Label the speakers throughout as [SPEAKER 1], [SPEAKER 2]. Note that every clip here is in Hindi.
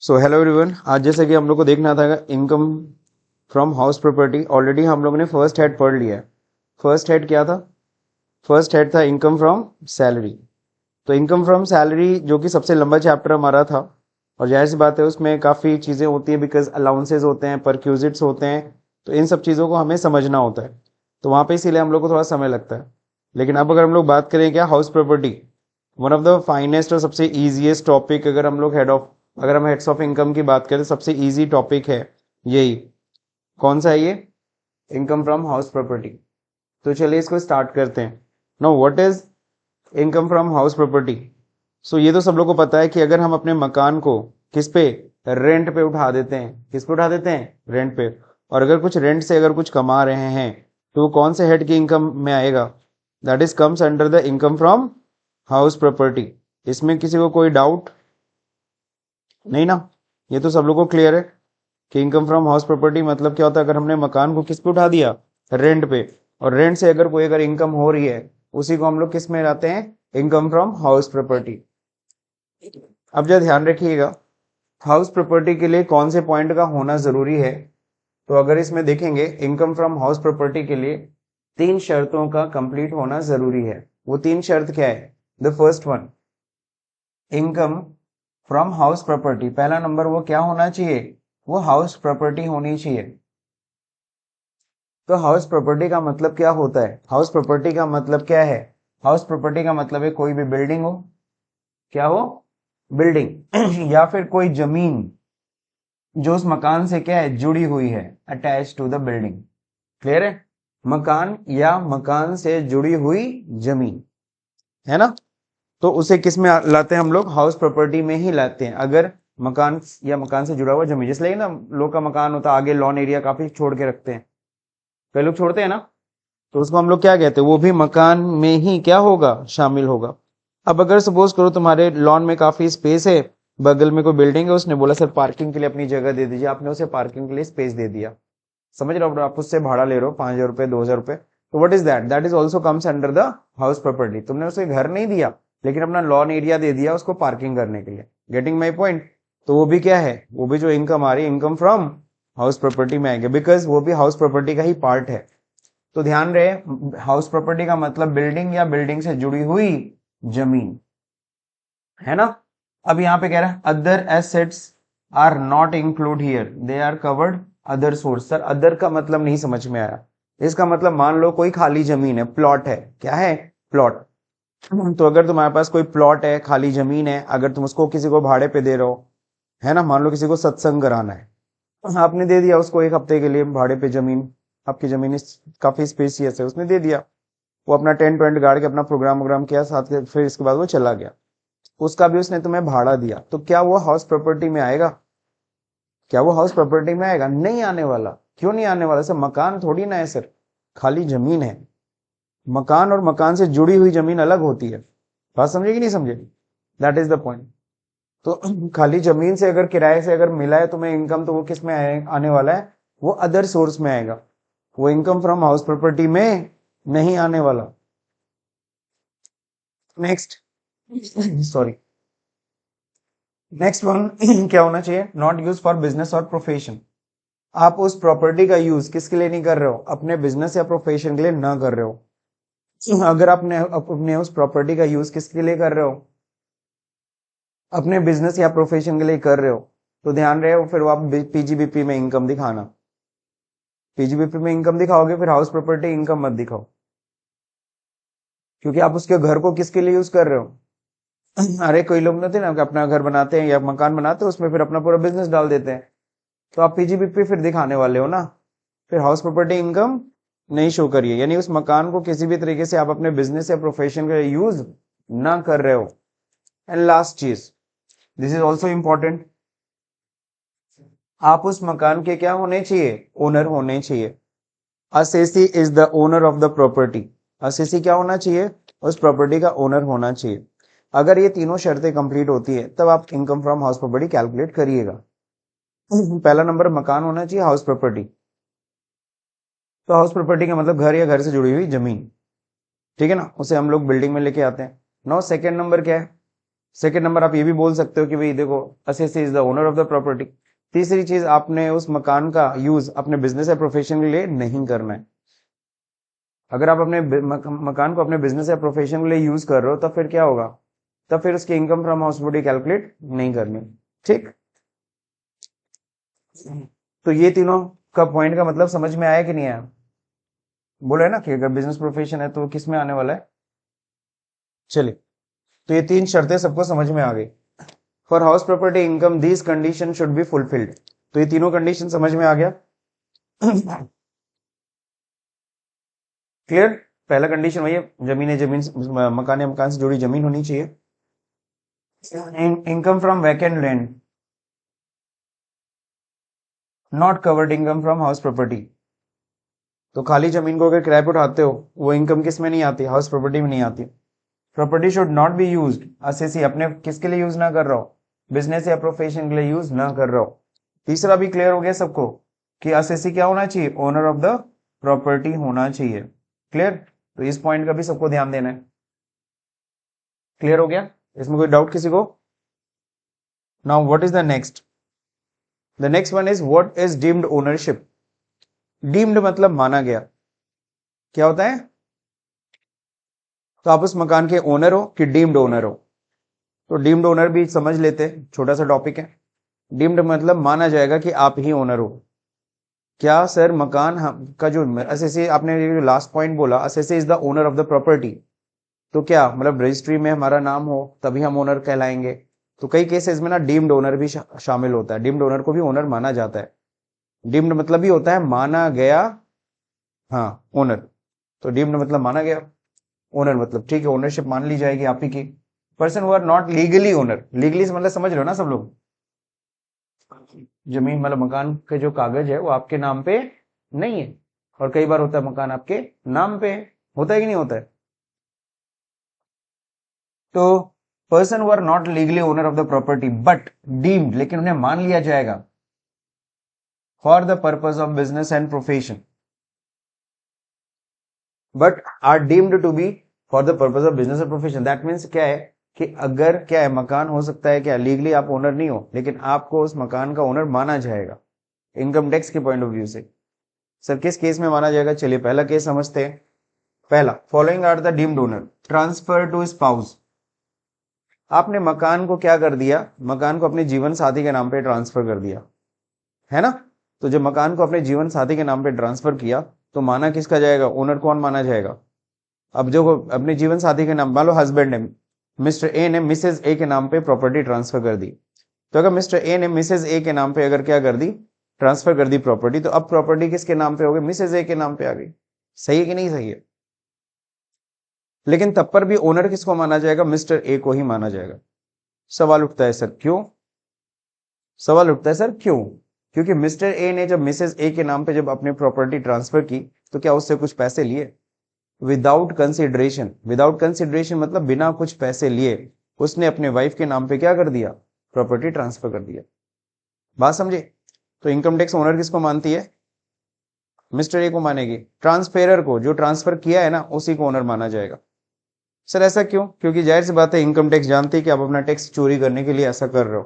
[SPEAKER 1] सो हेलो एवरीवन, आज जैसे कि हम लोग को देखना था income from house property. Already हम लोगों ने फर्स्ट हेड पढ़ लिया है। फर्स्ट हेड क्या था? फर्स्ट हेड था इनकम फ्रॉम सैलरी। तो इनकम फ्रॉम सैलरी जो कि सबसे लंबा चैप्टर हमारा था, और जाहिर सी बात है उसमें काफ़ी चीज़ें होती हैं, बिकॉज अलाउंसेज होते हैं, परक्यूजिट्स होते हैं, तो इन सब चीज़ों को हमें समझना होता है। तो वहाँ पे इसीलिए हम लोग को थोड़ा समय लगता है। लेकिन अब अगर हम लोग बात करें क्या, house property one of the finest और सबसे ईजीएस्ट टॉपिक, अगर हम हेड्स ऑफ इनकम की बात करें तो सबसे इजी टॉपिक है यही। कौन सा है ये? Income from house property. तो चलिए इसको स्टार्ट करते हैं। Now what is income from house property? So ये तो सब लोग को पता है कि अगर हम अपने मकान को किस पे, रेंट पे उठा देते हैं। किस पे उठा देते हैं? रेंट पे। और अगर कुछ रेंट से अगर कुछ कमा रहे हैं तो वो कौन से हेड की इनकम में आएगा? That is comes under the income from house property. इसमें किसी को कोई डाउट नहीं ना? ये तो सब लोग को क्लियर है कि इनकम फ्रॉम हाउस प्रॉपर्टी मतलब क्या होता है। अगर हमने मकान को किस पे उठा दिया? रेंट पे। और रेंट से अगर इनकम हो रही है, उसी को हम लोग किस में लाते हैं? Income from house property. अब जरा ध्यान रखिएगा, हाउस प्रॉपर्टी के लिए कौन से पॉइंट का होना जरूरी है। तो अगर इसमें देखेंगे, इनकम फ्रॉम हाउस प्रॉपर्टी के लिए 3 शर्तों का कंप्लीट होना जरूरी है। वो 3 शर्त क्या है? The first one, income from house property, पहला नंबर वो क्या होना चाहिए? वो हाउस प्रॉपर्टी होनी चाहिए। तो हाउस प्रॉपर्टी का मतलब क्या होता है? हाउस प्रॉपर्टी का मतलब क्या है? हाउस प्रॉपर्टी का मतलब है कोई भी बिल्डिंग हो। क्या हो? बिल्डिंग या फिर कोई जमीन जो उस मकान से क्या है, जुड़ी हुई है, attach to the building. Clear है? मकान या मकान से जुड़ी हुई जमीन, है ना? तो उसे किस में लाते हैं हम लोग? हाउस प्रॉपर्टी में ही लाते हैं। अगर मकान या मकान से जुड़ा हुआ जमीन, जैसे ना लोग का मकान होता है, आगे लॉन एरिया काफी छोड़ के रखते हैं, कई लोग छोड़ते हैं ना, तो उसको हम लोग क्या कहते हैं? वो भी मकान में ही क्या होगा? शामिल होगा। अब अगर सपोज करो तुम्हारे लॉन में काफी स्पेस है, बगल में कोई बिल्डिंग है, उसने बोला सर पार्किंग के लिए अपनी जगह दे दीजिए, आपने उसे पार्किंग के लिए स्पेस दे दिया। समझ रहे हो? आप उससे भाड़ा ले रहे हो 5,000 रुपए, 2,000 रुपए, तो what is that? That is also comes under the house property. तुमने उसे घर नहीं दिया, लेकिन अपना लॉन एरिया दे दिया उसको पार्किंग करने के लिए। Getting my point? तो वो भी क्या है? वो भी जो इनकम आ रही है, इनकम फ्रॉम हाउस प्रॉपर्टी में आएंगे, बिकॉज वो भी हाउस प्रॉपर्टी का ही पार्ट है। तो ध्यान रहे, हाउस प्रॉपर्टी का मतलब बिल्डिंग या बिल्डिंग से जुड़ी हुई जमीन, है ना? अब यहां पे कह रहा है other assets are not include here, they are covered other source. Sir other का मतलब नहीं समझ में आया। इसका मतलब मान लो कोई खाली जमीन है, प्लॉट है। क्या है? प्लॉट। तो अगर तुम्हारे पास कोई प्लॉट है, खाली जमीन है, अगर तुम उसको किसी को भाड़े पे दे रहे हो, है ना, मान लो किसी को सत्संग कराना है, आपने दे दिया उसको 1 हफ्ते के लिए भाड़े पे जमीन। आपकी जमीन काफी स्पेसियस है, उसने दे दिया। वो अपना टेंट वेंट गाड़ के अपना प्रोग्राम वोग्राम किया साथ के, फिर इसके बाद वो चला गया। उसका भी उसने तुम्हें भाड़ा दिया, तो क्या वो हाउस प्रॉपर्टी में आएगा? क्या वो हाउस प्रॉपर्टी में आएगा? नहीं आने वाला। क्यों नहीं आने वाला? सर मकान थोड़ी ना है सर, खाली जमीन है। मकान और मकान से जुड़ी हुई जमीन अलग होती है। बात समझे कि नहीं समझे? That is the point. तो खाली जमीन से अगर किराए से अगर मिला है तुम्हें इनकम, तो वो किस में आने वाला है? वो अदर सोर्स में आएगा। वो इनकम फ्रॉम हाउस प्रॉपर्टी में नहीं आने वाला। नेक्स्ट सॉरी, नेक्स्ट वन क्या होना चाहिए? नॉट यूज फॉर बिजनेस और प्रोफेशन। आप उस प्रॉपर्टी का यूज किसके लिए नहीं कर रहे हो? अपने बिजनेस या प्रोफेशन के लिए ना कर रहे हो। अगर आपने अपने उस प्रॉपर्टी का यूज किसके लिए कर रहे हो? अपने बिजनेस या प्रोफेशन के लिए कर रहे हो, तो ध्यान रहे हो, फिर वो आप पीजीबीपी में इनकम दिखाना। पीजीबीपी में इनकम दिखाओगे, फिर हाउस प्रॉपर्टी इनकम मत दिखाओ, क्योंकि आप उसके घर को किसके लिए यूज कर रहे हो। अरे कोई लोग नहीं थे ना कि अपना घर बनाते हैं या मकान बनाते हैं, उसमें फिर अपना पूरा बिजनेस डाल देते हैं, तो आप पीजीबीपी फिर दिखाने वाले हो ना। फिर हाउस प्रॉपर्टी इनकम नहीं शो करिए, यानी उस मकान को किसी भी तरीके से आप अपने बिजनेस या प्रोफेशन के लिए यूज ना कर रहे हो। एंड लास्ट चीज, दिस इज ऑल्सो इंपॉर्टेंट, आप उस मकान के क्या होने चाहिए? ओनर होने चाहिए। Assessee is the owner of the property. Assessee क्या होना चाहिए? उस प्रॉपर्टी का ओनर होना चाहिए। अगर ये तीनों शर्तें कंप्लीट होती है, तब आप income from house property calculate करिएगा। पहला नंबर मकान होना चाहिए, हाउस प्रॉपर्टी। तो हाउस प्रॉपर्टी का मतलब घर या घर से जुड़ी हुई जमीन, ठीक है ना, उसे हम लोग बिल्डिंग में लेके आते हैं। नाउ सेकंड नंबर क्या है? सेकेंड नंबर आप ये भी बोल सकते हो कि भाई देखो assessee is the owner of the property. तीसरी चीज, आपने उस मकान का यूज अपने बिजनेस या प्रोफेशन के लिए नहीं करना है। अगर आप अपने मकान को अपने बिजनेस या प्रोफेशन के लिए यूज कर रहे हो तब फिर क्या होगा, तब फिर उसकी income from house property calculate नहीं करनी। ठीक, तो ये तीनों का पॉइंट का मतलब समझ में आया कि नहीं आया? बोला है ना कि अगर बिजनेस प्रोफेशन है तो किस में आने वाला है। चलिए, तो ये तीन शर्तें सबको समझ में आ गई। For house property income these condition should be fulfilled. तो ये तीनों कंडीशन समझ में आ गया। क्लियर? पहला कंडीशन वही है, जमीन मकान या मकान से जुड़ी जमीन होनी चाहिए। Income from vacant land, not covered income from house property. तो खाली जमीन को अगर किराए पर उठाते हो वो इनकम किस में नहीं आती, हाउस प्रॉपर्टी में नहीं आती। Property should not be used, assessee अपने किसके लिए यूज ना कर रहा हो, बिजनेस या प्रोफेशन के लिए यूज ना कर रहा हो। तीसरा भी क्लियर हो गया सबको कि असेसी क्या होना चाहिए, ओनर ऑफ द प्रॉपर्टी होना चाहिए। क्लियर? तो इस पॉइंट का भी सबको ध्यान देना है। क्लियर हो गया? इसमें कोई डाउट किसी को? Now what is the next? The next one is what is deemed ownership. Deemed मतलब माना गया। क्या होता है? तो आप उस मकान के ओनर हो कि डीम्ड ओनर हो? तो डीम्ड ओनर भी समझ लेते, छोटा सा टॉपिक है। डीम्ड मतलब माना जाएगा कि आप ही ओनर हो। क्या सर मकान का जो असेसी, आपने जो लास्ट पॉइंट बोला assessee is the owner of the property, तो क्या मतलब रजिस्ट्री में हमारा नाम हो तभी हम ओनर कहलाएंगे? तो कई केसेस में ना डीम्ड ओनर भी शामिल होता है, डीम्ड ओनर को भी ओनर माना जाता है। डीम्ड मतलब भी होता है माना गया, हाँ ओनर। तो डीम्ड मतलब माना गया, ओनर मतलब ठीक है ओनरशिप मान ली जाएगी आप ही की। Person who are not legally owner, legally मतलब समझ रहे हो ना सब लोग, जमीन मतलब मकान के जो कागज है वो आपके नाम पे नहीं है, और कई बार होता है मकान आपके नाम पे है। होता है कि नहीं होता है? तो person who are not legally owner of the property but deemed, लेकिन उन्हें मान लिया जाएगा for the purpose of business and profession, but are deemed to be for the purpose of business and profession. That means क्या है कि अगर क्या है मकान हो सकता है क्या लीगली आप ओनर नहीं हो लेकिन आपको उस मकान का ओनर माना जाएगा इनकम टैक्स के पॉइंट ऑफ व्यू से। सर किस केस में माना जाएगा? चलिए पहला केस समझते हैं। पहला, following are the deemed owner, transfer to spouse. आपने मकान को क्या कर दिया, मकान को अपने जीवन साथी के नाम पे ट्रांसफर कर दिया, है ना? तो जब मकान को अपने जीवन साथी के नाम पे ट्रांसफर किया तो माना किसका जाएगा, ओनर कौन माना जाएगा? अब जो अपने जीवन साथी के नाम, मान लो हस्बैंड है, मिस्टर ए ने मिसेज ए के नाम पे प्रॉपर्टी ट्रांसफर कर दी। तो अगर मिस्टर ए ने मिसेज ए के नाम पे अगर क्या कर दी, ट्रांसफर कर दी प्रॉपर्टी, तो अब प्रॉपर्टी किसके नाम पे हो गई, मिसेज ए के नाम पे आ गई। सही है कि नहीं सही है? लेकिन तब पर भी ओनर किसको माना जाएगा, मिस्टर ए को ही माना जाएगा। सवाल उठता है सर क्यों? सवाल उठता है सर क्यों? क्योंकि मिस्टर ए ने जब मिसेज ए के नाम पे जब अपनी प्रॉपर्टी ट्रांसफर की तो क्या उससे कुछ पैसे लिए? Without consideration. विदाउट कंसिडरेशन मतलब बिना कुछ पैसे लिए उसने अपने वाइफ के नाम पे क्या कर दिया, प्रॉपर्टी ट्रांसफर कर दिया। बात समझे? तो इनकम टैक्स ओनर किसको मानती है, मिस्टर ए को मानेगी। ट्रांसफेरर को, जो ट्रांसफर किया है ना, उसी को ओनर माना जाएगा। सर ऐसा क्यों? क्योंकि जाहिर सी बात है इनकम टैक्स जानती है कि आप अपना टैक्स चोरी करने के लिए ऐसा कर रहे हो।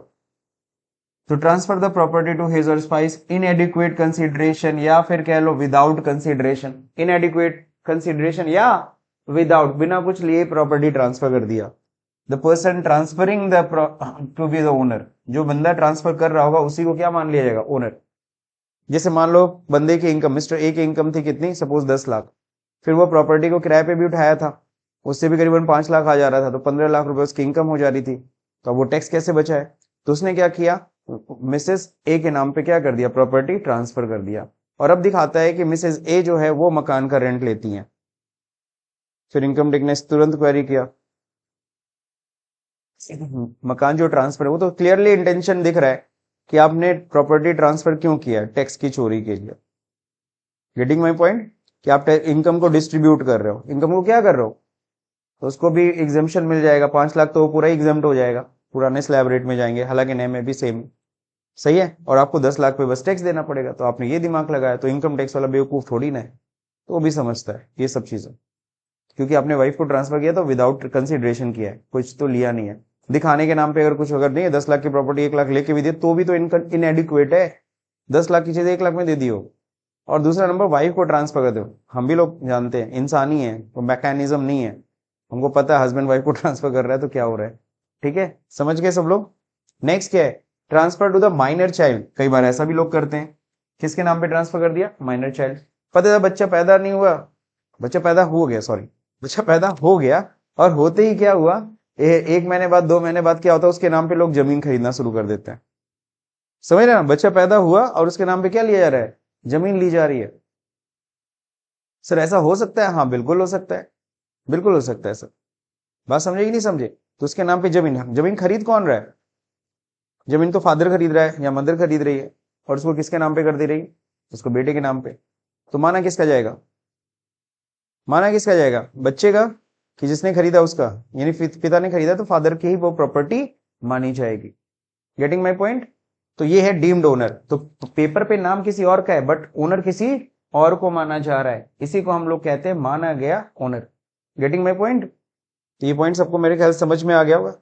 [SPEAKER 1] तो transfer the property to his or spouse inadequate consideration, या फिर कह लो विदाउट कंसिडरेशन। इनएडिक्वेट कंसिडरेशन या विदाउट, बिना कुछ लिए प्रॉपर्टी ट्रांसफर कर दिया। The person transferring the to be the owner, जो बंदा ट्रांसफर कर रहा होगा उसी को क्या मान लिया जाएगा, ओनर। जैसे मान लो बंदे की इनकम, मिस्टर ए की इनकम थी कितनी, सपोज 10 लाख, फिर वो प्रॉपर्टी को किराए पे भी उठाया था, उससे भी करीबन 5 लाख आ जा रहा था, तो 15 लाख रुपए उसकी इनकम हो जा रही थी। तो वो टैक्स कैसे बचा है? तो उसने क्या किया, मिसेस ए के नाम पे क्या कर दिया, प्रॉपर्टी ट्रांसफर कर दिया। और अब दिखाता है कि मिसेस ए जो है वो मकान का रेंट लेती हैं। फिर इनकम टैक्स ने तुरंत क्वेरी किया, मकान जो ट्रांसफर है वो तो क्लियरली इंटेंशन दिख रहा है कि आपने प्रॉपर्टी ट्रांसफर क्यों किया, टैक्स की चोरी के लिए। Getting my point? कि आप इनकम को डिस्ट्रीब्यूट कर रहे हो, इनकम को क्या कर रहे हो, तो उसको भी एग्जाम्पशन मिल जाएगा। 5 लाख तो वो पूरा एग्जाम्प्ट हो जाएगा, पुराने स्लैब रेट में जाएंगे, हालांकि नए में भी सेम। सही है? और आपको 10 लाख पे बस टैक्स देना पड़ेगा। तो आपने ये दिमाग लगाया, तो इनकम टैक्स वाला बेवकूफ थोड़ी ना है, तो वो भी समझता है ये सब चीजें। क्योंकि आपने वाइफ को ट्रांसफर किया तो विदाउट कंसिडरेशन किया है, कुछ तो लिया नहीं है। दिखाने के नाम पे अगर कुछ अगर नहीं 10 लाख की प्रॉपर्टी 1 लाख लेके भी दे तो भी तो इनएडिक्वेट है। 10 लाख की चीज 1 लाख में दे दियो। और दूसरा नंबर वाइफ को ट्रांसफर कर दो। हम भी लोग जानते हैं इंसान ही है, वो मैकेनिज्म नहीं है। हमको पता है हस्बैंड वाइफ को ट्रांसफर कर रहा है तो क्या हो रहा है। ठीक है, समझ गए सब लोग। नेक्स्ट क्या है, transfer to the minor child. कई बार ऐसा भी लोग करते हैं, किसके नाम पे ट्रांसफर कर दिया, माइनर चाइल्ड। पता है बच्चा पैदा नहीं हुआ, बच्चा पैदा हो गया, सॉरी बच्चा पैदा हो गया और होते ही क्या हुआ, 1 महीने बाद 2 महीने बाद क्या होता है, उसके नाम पे लोग जमीन खरीदना शुरू कर देते हैं। समझ रहे ना, बच्चा पैदा हुआ और उसके नाम पे क्या लिया जा रहा है, जमीन ली जा रही है। सर ऐसा हो सकता है, हाँ बिल्कुल हो सकता है, बिल्कुल हो सकता है सर। बात समझे कि नहीं समझे। तो उसके नाम पे जमीन, जमीन खरीद कौन रहा है, जमीन तो फादर खरीद रहा है या मदर खरीद रही है, और उसको किसके नाम पे कर दे रही, उसको बेटे के नाम पे। तो माना किसका जाएगा, माना किसका जाएगा, बच्चे का कि जिसने खरीदा उसका, यानी पिता ने खरीदा तो फादर की ही वो प्रॉपर्टी मानी जाएगी। Getting my point. तो ये है डीम्ड ओनर। तो पेपर पे नाम किसी और का है बट ओनर किसी और को माना जा रहा है, इसी को हम लोग कहते हैं माना गया ओनर। Getting my point. तो ये पॉइंट सबको मेरे ख्याल समझ में आ गया होगा।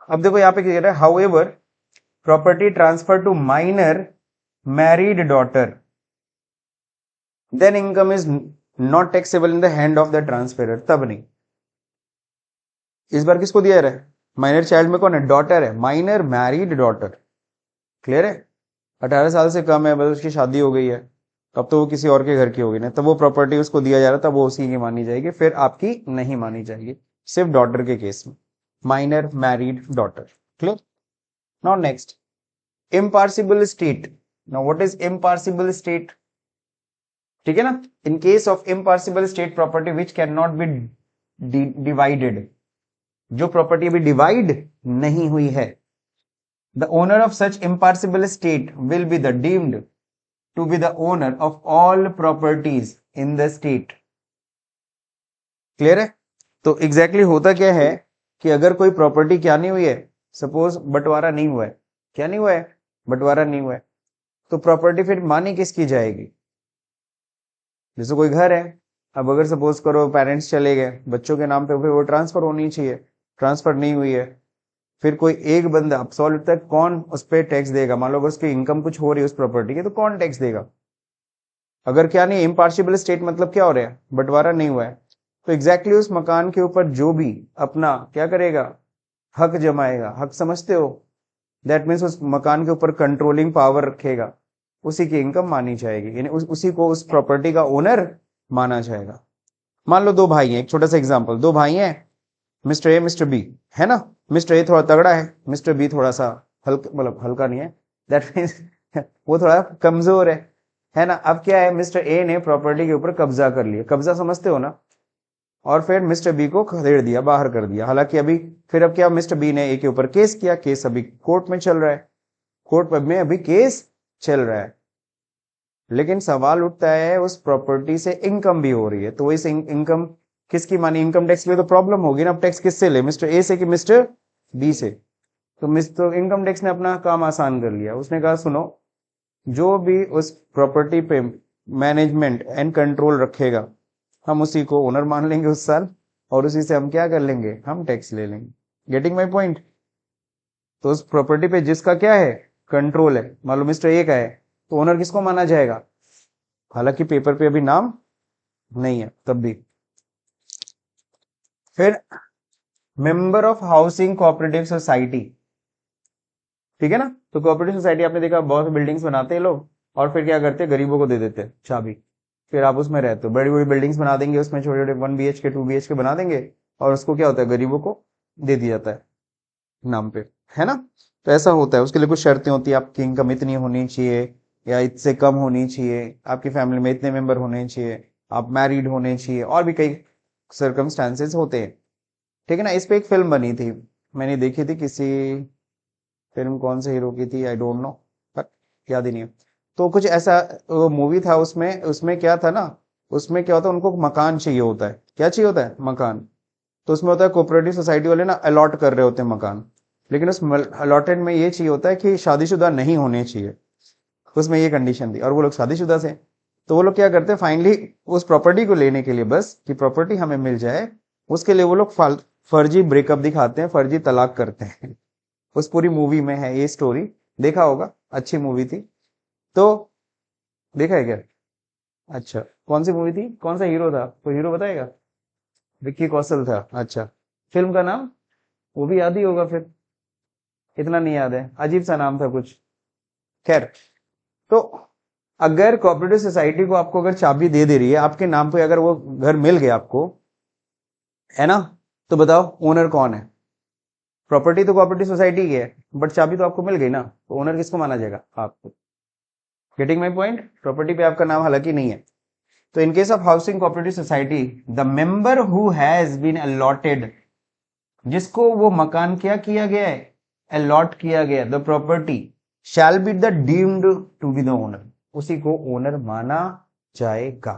[SPEAKER 1] अब देखो यहाँ पे क्या कह रहा है, however property transfer to minor married daughter then income is not taxable in the hand of the transferor. तब नहीं, इस बार किसको दिया जा रहा है, माइनर चाइल्ड में कौन है, डॉटर है, माइनर मैरिड डॉटर। क्लियर है, 18 साल से कम है, बस उसकी शादी हो गई है, तब तो वो किसी और के घर की होगी ना, तब वो प्रॉपर्टी उसको दिया जा रहा है, तब वो उसी की मानी जाएगी, फिर आपकी नहीं मानी जाएगी, सिर्फ डॉटर के केस में, minor married daughter. Clear. Now next, impartible state. Now what is impartible state, ठीक है ना। In case of impartible state property which can not be divided, जो प्रॉपर्टी अभी डिवाइड नहीं हुई है, the owner of such impartible state will be the deemed to be the owner of all properties in the state. Clear है। तो एग्जैक्टली होता क्या है कि अगर कोई प्रॉपर्टी क्या नहीं हुई है, सपोज बंटवारा नहीं हुआ है, क्या नहीं हुआ है, बंटवारा नहीं हुआ है, तो प्रॉपर्टी फिर मानी किसकी जाएगी। जैसे कोई घर है, अब अगर सपोज करो पेरेंट्स चले गए, बच्चों के नाम पे फिर वो ट्रांसफर होनी चाहिए, ट्रांसफर नहीं हुई है, फिर कोई एक बंदा, अब सॉल्व तक कौन उस पर टैक्स देगा, मान लो अगर उसकी इनकम कुछ हो रही है उस प्रॉपर्टी की, तो कौन टैक्स देगा। अगर क्या नहीं, इम्पार्शियल स्टेट मतलब क्या हो रहा है, बंटवारा नहीं हुआ है, तो एग्जैक्टली उस मकान के ऊपर जो भी अपना क्या करेगा, हक जमाएगा। हक समझते हो, दैट मीन्स उस मकान के ऊपर कंट्रोलिंग पावर रखेगा, उसी की इनकम मानी जाएगी, यानी उसी को उस प्रॉपर्टी का ओनर माना जाएगा। मान लो 2 भाई हैं, एक छोटा सा एग्जांपल, 2 भाई हैं, मिस्टर ए मिस्टर बी, है ना। मिस्टर ए थोड़ा तगड़ा है, मिस्टर बी थोड़ा सा हल्का, मतलब हल्का नहीं है, दैट मीन्स वो थोड़ा कमजोर है ना। अब क्या है, मिस्टर ए ने प्रॉपर्टी के ऊपर कब्जा कर लिया, कब्जा समझते हो ना, और फिर मिस्टर बी को खदेड़ दिया, बाहर कर दिया। हालांकि अभी फिर अब क्या, मिस्टर बी ने ए के ऊपर केस किया, केस अभी कोर्ट में चल रहा है, कोर्ट में अभी केस चल रहा है, लेकिन सवाल उठता है उस प्रॉपर्टी से इनकम भी हो रही है, तो इस इनकम किसकी मानी, इनकम टैक्स के लिए तो प्रॉब्लम होगी ना। अब टैक्स किससे ले, मिस्टर ए से कि मिस्टर बी से। तो इनकम टैक्स ने अपना काम आसान कर लिया, उसने कहा सुनो, जो भी उस प्रॉपर्टी पे मैनेजमेंट एंड कंट्रोल रखेगा, हम उसी को ओनर मान लेंगे उस साल, और उसी से हम क्या कर लेंगे, हम टैक्स ले लेंगे। Getting my point. तो उस प्रॉपर्टी पे जिसका क्या है, कंट्रोल है, मान लो मिस्टर ए का है, तो ओनर किसको माना जाएगा, हालांकि पेपर पे अभी नाम नहीं है तब भी। फिर member of housing cooperative society, ठीक है ना। तो कोऑपरेटिव सोसाइटी आपने देखा, बहुत बिल्डिंग्स बनाते हैं लोग, और फिर क्या करते हैं, गरीबों को दे देते हैं चाबी, फिर आप उसमें रहते हो, बड़ी बड़ी बिल्डिंग्स बना देंगे, उसमें छोटे छोटे 1 BHK 2 BHK बना देंगे, और उसको क्या होता है, गरीबों को दे दिया जाता है नाम पे, है ना। तो ऐसा होता है, उसके लिए कुछ शर्तें होती है, आपकी इनकम इतनी होनी चाहिए या इससे कम होनी चाहिए, आपकी फैमिली में इतने मेंबर होने चाहिए, आप मैरिड होने चाहिए, और भी कई सर्कमस्टांसेस होते हैं, ठीक है ना। इस पे एक फिल्म बनी थी, मैंने देखी थी, किसी फिल्म कौन से हीरो की थी आई डोंट नो, बट याद ही नहीं है। तो कुछ ऐसा मूवी था, उसमें उसमें क्या था ना, उसमें क्या होता है, उनको मकान चाहिए होता है, क्या चाहिए होता है, मकान। तो उसमें होता है कोऑपरेटिव सोसाइटी वाले ना अलॉट कर रहे होते हैं मकान, लेकिन उस अलॉटेड में ये चाहिए होता है कि शादीशुदा नहीं होने चाहिए, उसमें ये कंडीशन थी, और वो लोग शादीशुदा थे, तो वो लोग क्या करते हैं, फाइनली उस प्रॉपर्टी को लेने के लिए, बस कि प्रॉपर्टी हमें मिल जाए, उसके लिए वो लोग फर्जी ब्रेकअप दिखाते हैं, फर्जी तलाक करते हैं। उस पूरी मूवी में है ये स्टोरी, देखा होगा, अच्छी मूवी थी। तो देखा है क्या? अच्छा, कौन सी मूवी थी, कौन सा हीरो था, कोई हीरो बताएगा? विक्की कौशल था। अच्छा, फिल्म का नाम वो भी याद ही होगा फिर, इतना नहीं याद है, अजीब सा नाम था कुछ। खैर, तो अगर कोऑपरेटिव सोसाइटी को आपको अगर चाबी दे दे रही है आपके नाम पे, अगर वो घर मिल गया आपको, है ना, तो बताओ ओनर कौन है? प्रॉपर्टी तो कोऑपरेटिव सोसाइटी की है, बट चाबी तो आपको मिल गई ना, तो ओनर किसको माना जाएगा? आपको। Getting my point? प्रॉपर्टी पे आपका नाम हालांकि नहीं है। तो in case of housing cooperative society, the member who has been allotted, जिसको वो मकान क्या किया गया है, अलॉट किया गया, the property shall be the deemed to be the owner, उसी को ओनर माना जाएगा।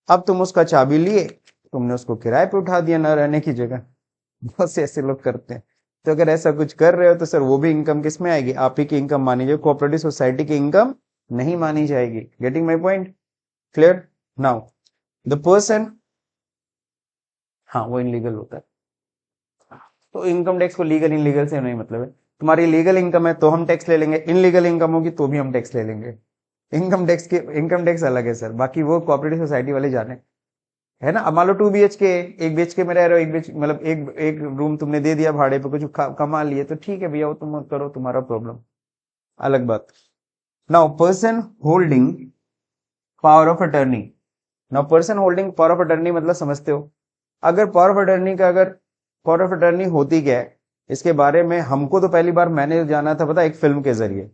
[SPEAKER 1] अब तुम उसका चाबी लिए, तुमने उसको किराए पे उठा दिया न रहने की जगह, बहुत से ऐसे लोग करते हैं। तो अगर ऐसा कुछ कर रहे हो तो सर वो भी इनकम किस में आएगी? आप ही की इनकम मानी जाएगी, कोऑपरेटिव सोसाइटी की इनकम नहीं मानी जाएगी। Getting my point? Clear? Now the person, हाँ वो इनलीगल होता है। तो इनकम टैक्स को लीगल इनलीगल से नहीं मतलब है। तुम्हारी लीगल इनकम है तो हम टैक्स ले लेंगे, इनलीगल इनकम होगी तो भी हम टैक्स ले लेंगे। इनकम टैक्स अलग है सर, बाकी वो कोऑपरेटिव सोसाइटी वाले जाने, है ना। अब मान लो 2 BHK, 1 BHK में रह रहे हो, एक बीच मतलब एक रूम तुमने दे दिया भाड़े पे, कुछ कमा लिए, तो ठीक है भैया, वो तुम करो, तुम्हारा प्रॉब्लम, अलग बात। Now person holding power of attorney, now person holding power of attorney मतलब समझते हो? अगर पावर ऑफ अटर्नी का, अगर पावर ऑफ अटर्नी होती क्या है, इसके बारे में हमको तो पहली बार मैंने जाना था पता, एक फिल्म के जरिए।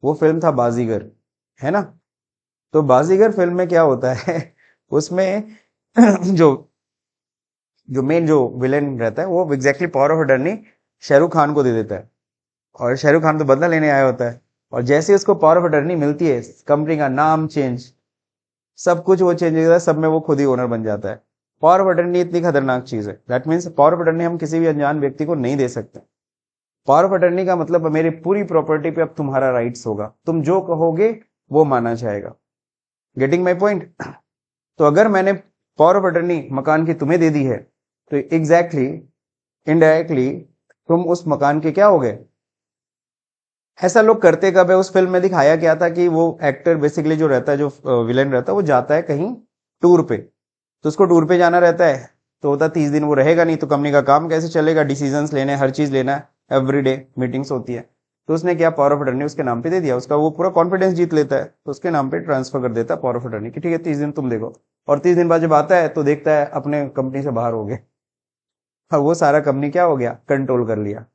[SPEAKER 1] वो फिल्म था बाजीगर, है ना। तो बाजीगर फिल्म में क्या होता है उसमें जो जो मेन जो विलेन रहता है, वो exactly power of attorney Shahrukh Khan को दे देता है, और शाहरुख खान तो बदला लेने आया होता है। और जैसे उसको पावर ऑफ अटर्नी मिलती है, कंपनी का नाम चेंज, सब कुछ वो चेंज हो जाता है, सब में वो खुद ही ओनर बन जाता है। पावर ऑफ अटर्नी इतनी खतरनाक चीज है, that means power of attorney हम किसी भी अनजान व्यक्ति को नहीं दे सकते। पावर ऑफ अटर्नी का मतलब मेरी पूरी प्रॉपर्टी पे अब तुम्हारा राइट्स होगा, तुम जो कहोगे वो माना जाएगा। Getting my point? तो अगर मैंने पावर ऑफ अटर्नी मकान की तुम्हें दे दी है, तो एग्जैक्टली इनडायरेक्टली तुम उस मकान के क्या हो गए। ऐसा लोग करते कब है? उस फिल्म में दिखाया गया था कि वो एक्टर बेसिकली जो रहता है, जो विलेन रहता है, वो जाता है कहीं टूर पे, तो उसको टूर पे जाना रहता है, तो होता 30 दिन वो रहेगा नहीं, तो कंपनी का काम कैसे चलेगा? डिसीजंस लेने, हर चीज लेना है, एवरीडे मीटिंग्स होती है। तो उसने क्या, पावर ऑफ अटर्नी उसके नाम पे दे दिया, उसका वो पूरा कॉन्फिडेंस जीत लेता है, तो उसके नाम पे ट्रांसफर कर देता है पावर ऑफ अटर्नी कि ठीक है 30 दिन तुम देखो। और 30 दिन बाद जब आता है तो देखता है अपने कंपनी से बाहर हो गए, हाँ, वो सारा कंपनी क्या हो गया, कंट्रोल कर लिया।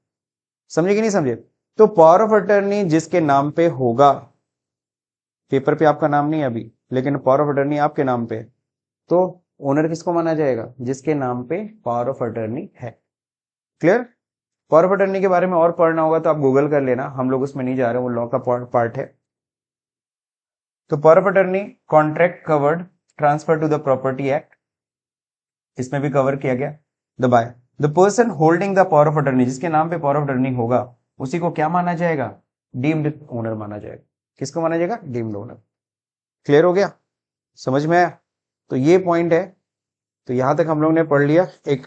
[SPEAKER 1] समझे कि नहीं समझे? तो पावर ऑफ अटर्नी जिसके नाम पे होगा, पेपर पे आपका नाम नहीं है अभी, लेकिन पावर ऑफ अटर्नी आपके नाम पे, तो ओनर किसको माना जाएगा? जिसके नाम पे पावर ऑफ अटर्नी है। क्लियर? पावर ऑफ अटर्नी के बारे में और पढ़ना होगा तो आप गूगल कर लेना, हम लोग उसमें नहीं जा रहे, वो लॉ का पार्ट है। तो power of attorney, contract covered transfer to the property act, इसमें भी कवर किया गया। The person holding the power of attorney, जिसके नाम पे पावर ऑफ अटर्नी होगा, उसी को क्या माना जाएगा? डीम्ड ओनर माना जाएगा। किसको माना जाएगा? Deemed owner. क्लियर हो गया? समझ में आया? तो ये पॉइंट है। तो यहां तक हम लोग ने पढ़ लिया। एक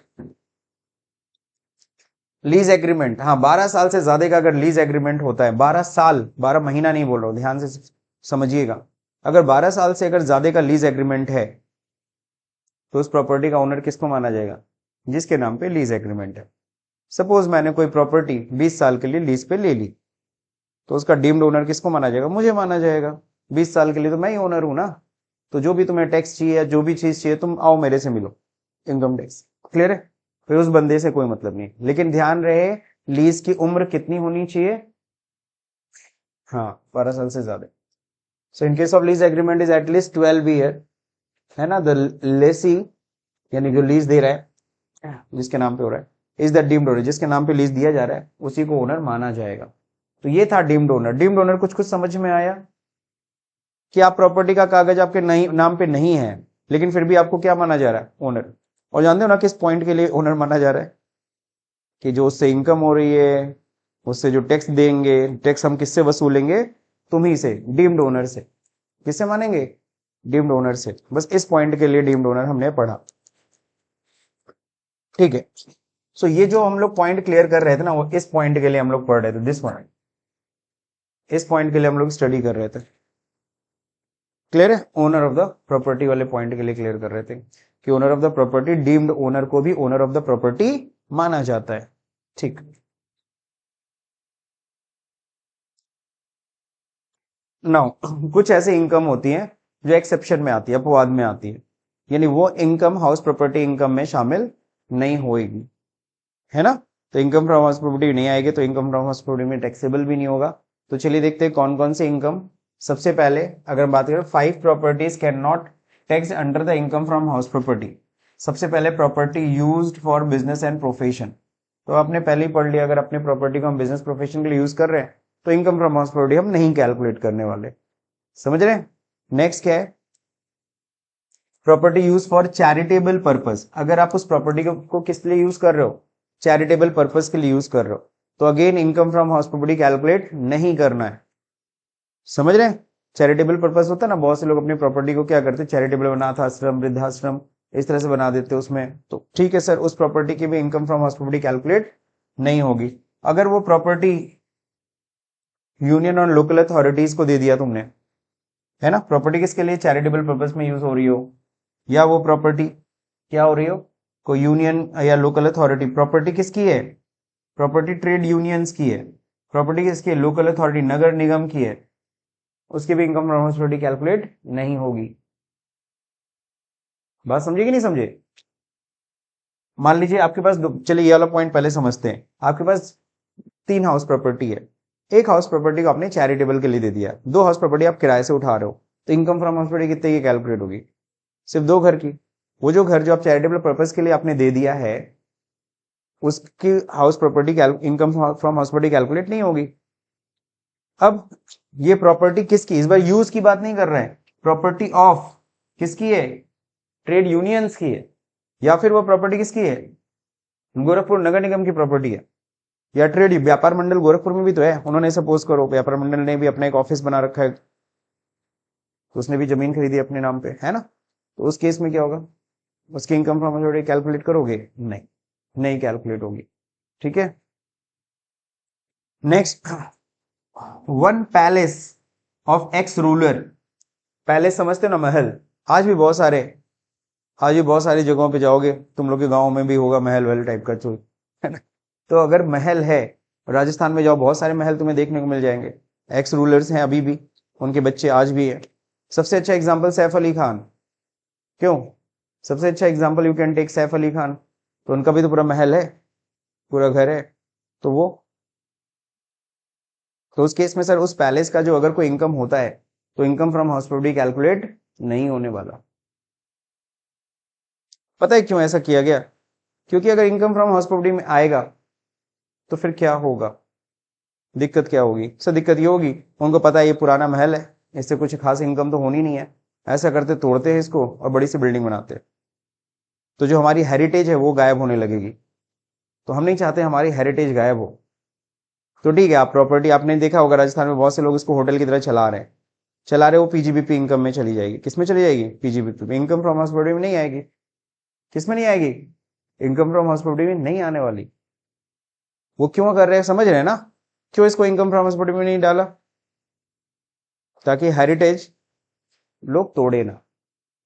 [SPEAKER 1] लीज एग्रीमेंट, हाँ 12 साल से ज्यादा का अगर लीज एग्रीमेंट होता है, 12 साल, 12 महीना नहीं बोल रहा हूं, ध्यान से समझिएगा। अगर 12 साल से अगर ज्यादा का लीज एग्रीमेंट है, तो उस प्रॉपर्टी का ओनर किसको माना जाएगा? जिसके नाम पे लीज एग्रीमेंट है। सपोज मैंने कोई प्रॉपर्टी 20 साल के लिए लीज पे ले ली, तो उसका डीम्ड ओनर किसको माना जाएगा? मुझे माना जाएगा। 20 साल के लिए तो मैं ही ओनर हूं ना। तो जो भी तुम्हें टैक्स चाहिए या जो भी चीज चाहिए, तुम आओ मेरे से मिलो, इनकम टैक्स। क्लियर है? फिर उस बंदे से कोई मतलब नहीं, लेकिन ध्यान रहे लीज की उम्र कितनी होनी चाहिए? हाँ 12 साल से ज्यादा। So in case of lease agreement is at least 12 year, है ना। द लेसी यानी जो लीज दे रहा है, जिसके नाम पे हो रहा है, इज द डीम्ड ओनर, जिसके नाम पे लीज दिया जा रहा है उसी को ओनर माना जाएगा। तो ये था डीम्ड ओनर। डीम्ड ओनर कुछ कुछ समझ में आया कि आप प्रॉपर्टी का कागज आपके नहीं नाम पे नहीं है, लेकिन फिर भी आपको क्या माना जा रहा है? ओनर। और जानते हो ना किस पॉइंट के लिए ओनर माना जा रहा है? कि जो उससे इनकम हो रही है, उससे जो टैक्स देंगे, टैक्स हम किससे वसूलेंगे? तुम ही से, डीम्ड ओनर से। किससे मानेंगे? डीम्ड ओनर से। बस इस पॉइंट के लिए डीम्ड ओनर हमने पढ़ा, ठीक है। सो ये जो हम लोग पॉइंट क्लियर कर रहे थे ना, वो इस पॉइंट के लिए हम लोग पढ़ रहे थे, दिस पॉइंट, इस पॉइंट के लिए हम लोग स्टडी कर रहे थे। क्लियर है? ओनर ऑफ द प्रॉपर्टी वाले पॉइंट के लिए क्लियर कर रहे थे कि owner of the property, deemed owner को भी ओनर ऑफ द प्रॉपर्टी माना जाता है। ठीक, नाउ कुछ ऐसे इनकम होती है जो एक्सेप्शन में आती है, अपवाद में आती है, यानी वो इनकम हाउस प्रॉपर्टी इनकम में शामिल नहीं होगी, है ना। तो इनकम फ्रॉम हाउस प्रॉपर्टी नहीं आएगी, तो इनकम फ्रॉम हाउस प्रॉपर्टी में टैक्सेबल भी नहीं होगा। तो चलिए देखते हैं कौन कौन से इनकम। सबसे पहले अगर बात करें, 5 properties can not tax under the income from house property. सबसे पहले property used for business and profession, तो आपने पहले ही पढ़ लिया, अगर अपने प्रॉपर्टी को हम बिजनेस प्रोफेशन के लिए यूज कर रहे हैं तो इनकम फ्रॉम हाउस प्रॉपर्टी हम नहीं कैलकुलेट करने वाले, समझ रहे हैं। नेक्स्ट क्या है, property use for charitable purpose. अगर आप उस प्रॉपर्टी को किस लिए यूज कर रहे हो, चैरिटेबल पर्पस के लिए यूज कर रहे हो, तो again income from house property calculate नहीं करना है, समझ रहे हैं। चैरिटेबल पर्पस होता है ना, बहुत से लोग अपनी प्रॉपर्टी को क्या करते हैं, चैरिटेबल अनाथ आश्रम, वृद्धाश्रम, इस तरह से बना देते हैं उसमें, तो ठीक है सर, उस प्रॉपर्टी की भी income from house property calculate नहीं होगी। अगर वो प्रॉपर्टी यूनियन और लोकल अथॉरिटीज को दे दिया तुमने, है ना, प्रॉपर्टी किसके लिए, चैरिटेबल पर्पस में यूज हो रही हो, या वो प्रॉपर्टी क्या हो रही हो, कोई यूनियन या लोकल अथॉरिटी, प्रॉपर्टी किसकी है, प्रॉपर्टी ट्रेड यूनियंस की है, प्रॉपर्टी किसकी है, लोकल अथॉरिटी नगर निगम की है, उसकी भी income from house property calculate नहीं होगी। बात समझे कि नहीं समझे। मान लीजिए आपके पास चलिए ये वाला पॉइंट पहले समझते हैं। आपके पास 3 हाउस प्रॉपर्टी है, एक हाउस प्रॉपर्टी को आपने चैरिटेबल के लिए दे दिया, 2 हाउस प्रॉपर्टी आप किराए से उठा रहे हो, तो इनकम फ्रॉम हाउस प्रॉपर्टी कितने की कैलकुलेट होगी, सिर्फ 2 घर की। वो जो घर जो आप चैरिटेबल पर्पज के लिए आपने दे दिया है, उसकी house property income from house property calculate नहीं होगी। अब ये प्रॉपर्टी किसकी, इस बार यूज की बात नहीं कर रहे हैं, प्रॉपर्टी ऑफ किसकी है, ट्रेड यूनियंस की है, या फिर वो प्रॉपर्टी किसकी है, गोरखपुर नगर निगम की प्रॉपर्टी है, या ट्रेड व्यापार मंडल गोरखपुर में भी तो है, उन्होंने सपोज करो व्यापार मंडल ने भी अपना एक ऑफिस बना रखा है, तो उसने भी जमीन खरीदी अपने नाम पे, है ना, तो उस केस में क्या होगा, उसकी इनकम फ्रॉम हाउस कैलकुलेट करोगे, नहीं, नहीं कैलकुलेट होगी, ठीक है। Next, one palace of x ruler, palace समझते हो ना, महल, आज भी बहुत सारे, आज भी बहुत सारी जगहों पे जाओगे, तुम लोग के गांव में भी होगा महल वहल टाइप का, है ना। तो अगर महल है, राजस्थान में जाओ, बहुत सारे महल तुम्हें देखने को मिल जाएंगे, एक्स रूलर्स हैं अभी भी, उनके बच्चे आज भी है। सबसे अच्छा एग्जाम्पल सैफ अली खान, क्यों, सबसे अच्छा example you can take Saif Ali Khan, तो उनका भी तो पूरा महल है, पूरा घर है, तो वो, तो उस केस में सर उस पैलेस का जो अगर कोई इनकम होता है, तो income from house property calculate नहीं होने वाला। पता है क्यों ऐसा किया गया, क्योंकि अगर इनकम फ्रॉम हाउस प्रॉपर्टी में आएगा तो फिर क्या होगा, दिक्कत क्या होगी सर, दिक्कत ये होगी, उनको पता है ये पुराना महल है, इससे कुछ खास इनकम तो होनी नहीं है, ऐसा करते तोड़ते हैं इसको और बड़ी सी बिल्डिंग बनाते हैं, तो जो हमारी हेरिटेज है वो गायब होने लगेगी, तो हम नहीं चाहते हमारी हेरिटेज गायब हो। तो ठीक है, आप प्रॉपर्टी आपने देखा होगा राजस्थान में बहुत से लोग इसको होटल की तरह चला रहे, वो पीजीबीपी इनकम में चली जाएगी, किसमें चली जाएगी, पीजीबीपी में, इनकम फ्रॉम हाउस प्रॉपर्टी में नहीं आएगी, किसमें नहीं आएगी, इनकम फ्रॉम हाउस प्रॉपर्टी में नहीं आने वाली। वो क्यों कर रहे हैं, समझ रहे हैं ना, क्यों इसको इनकम फ्रॉम हाउस प्रॉपर्टी में नहीं डाला, ताकि हेरिटेज लोग तोड़े ना,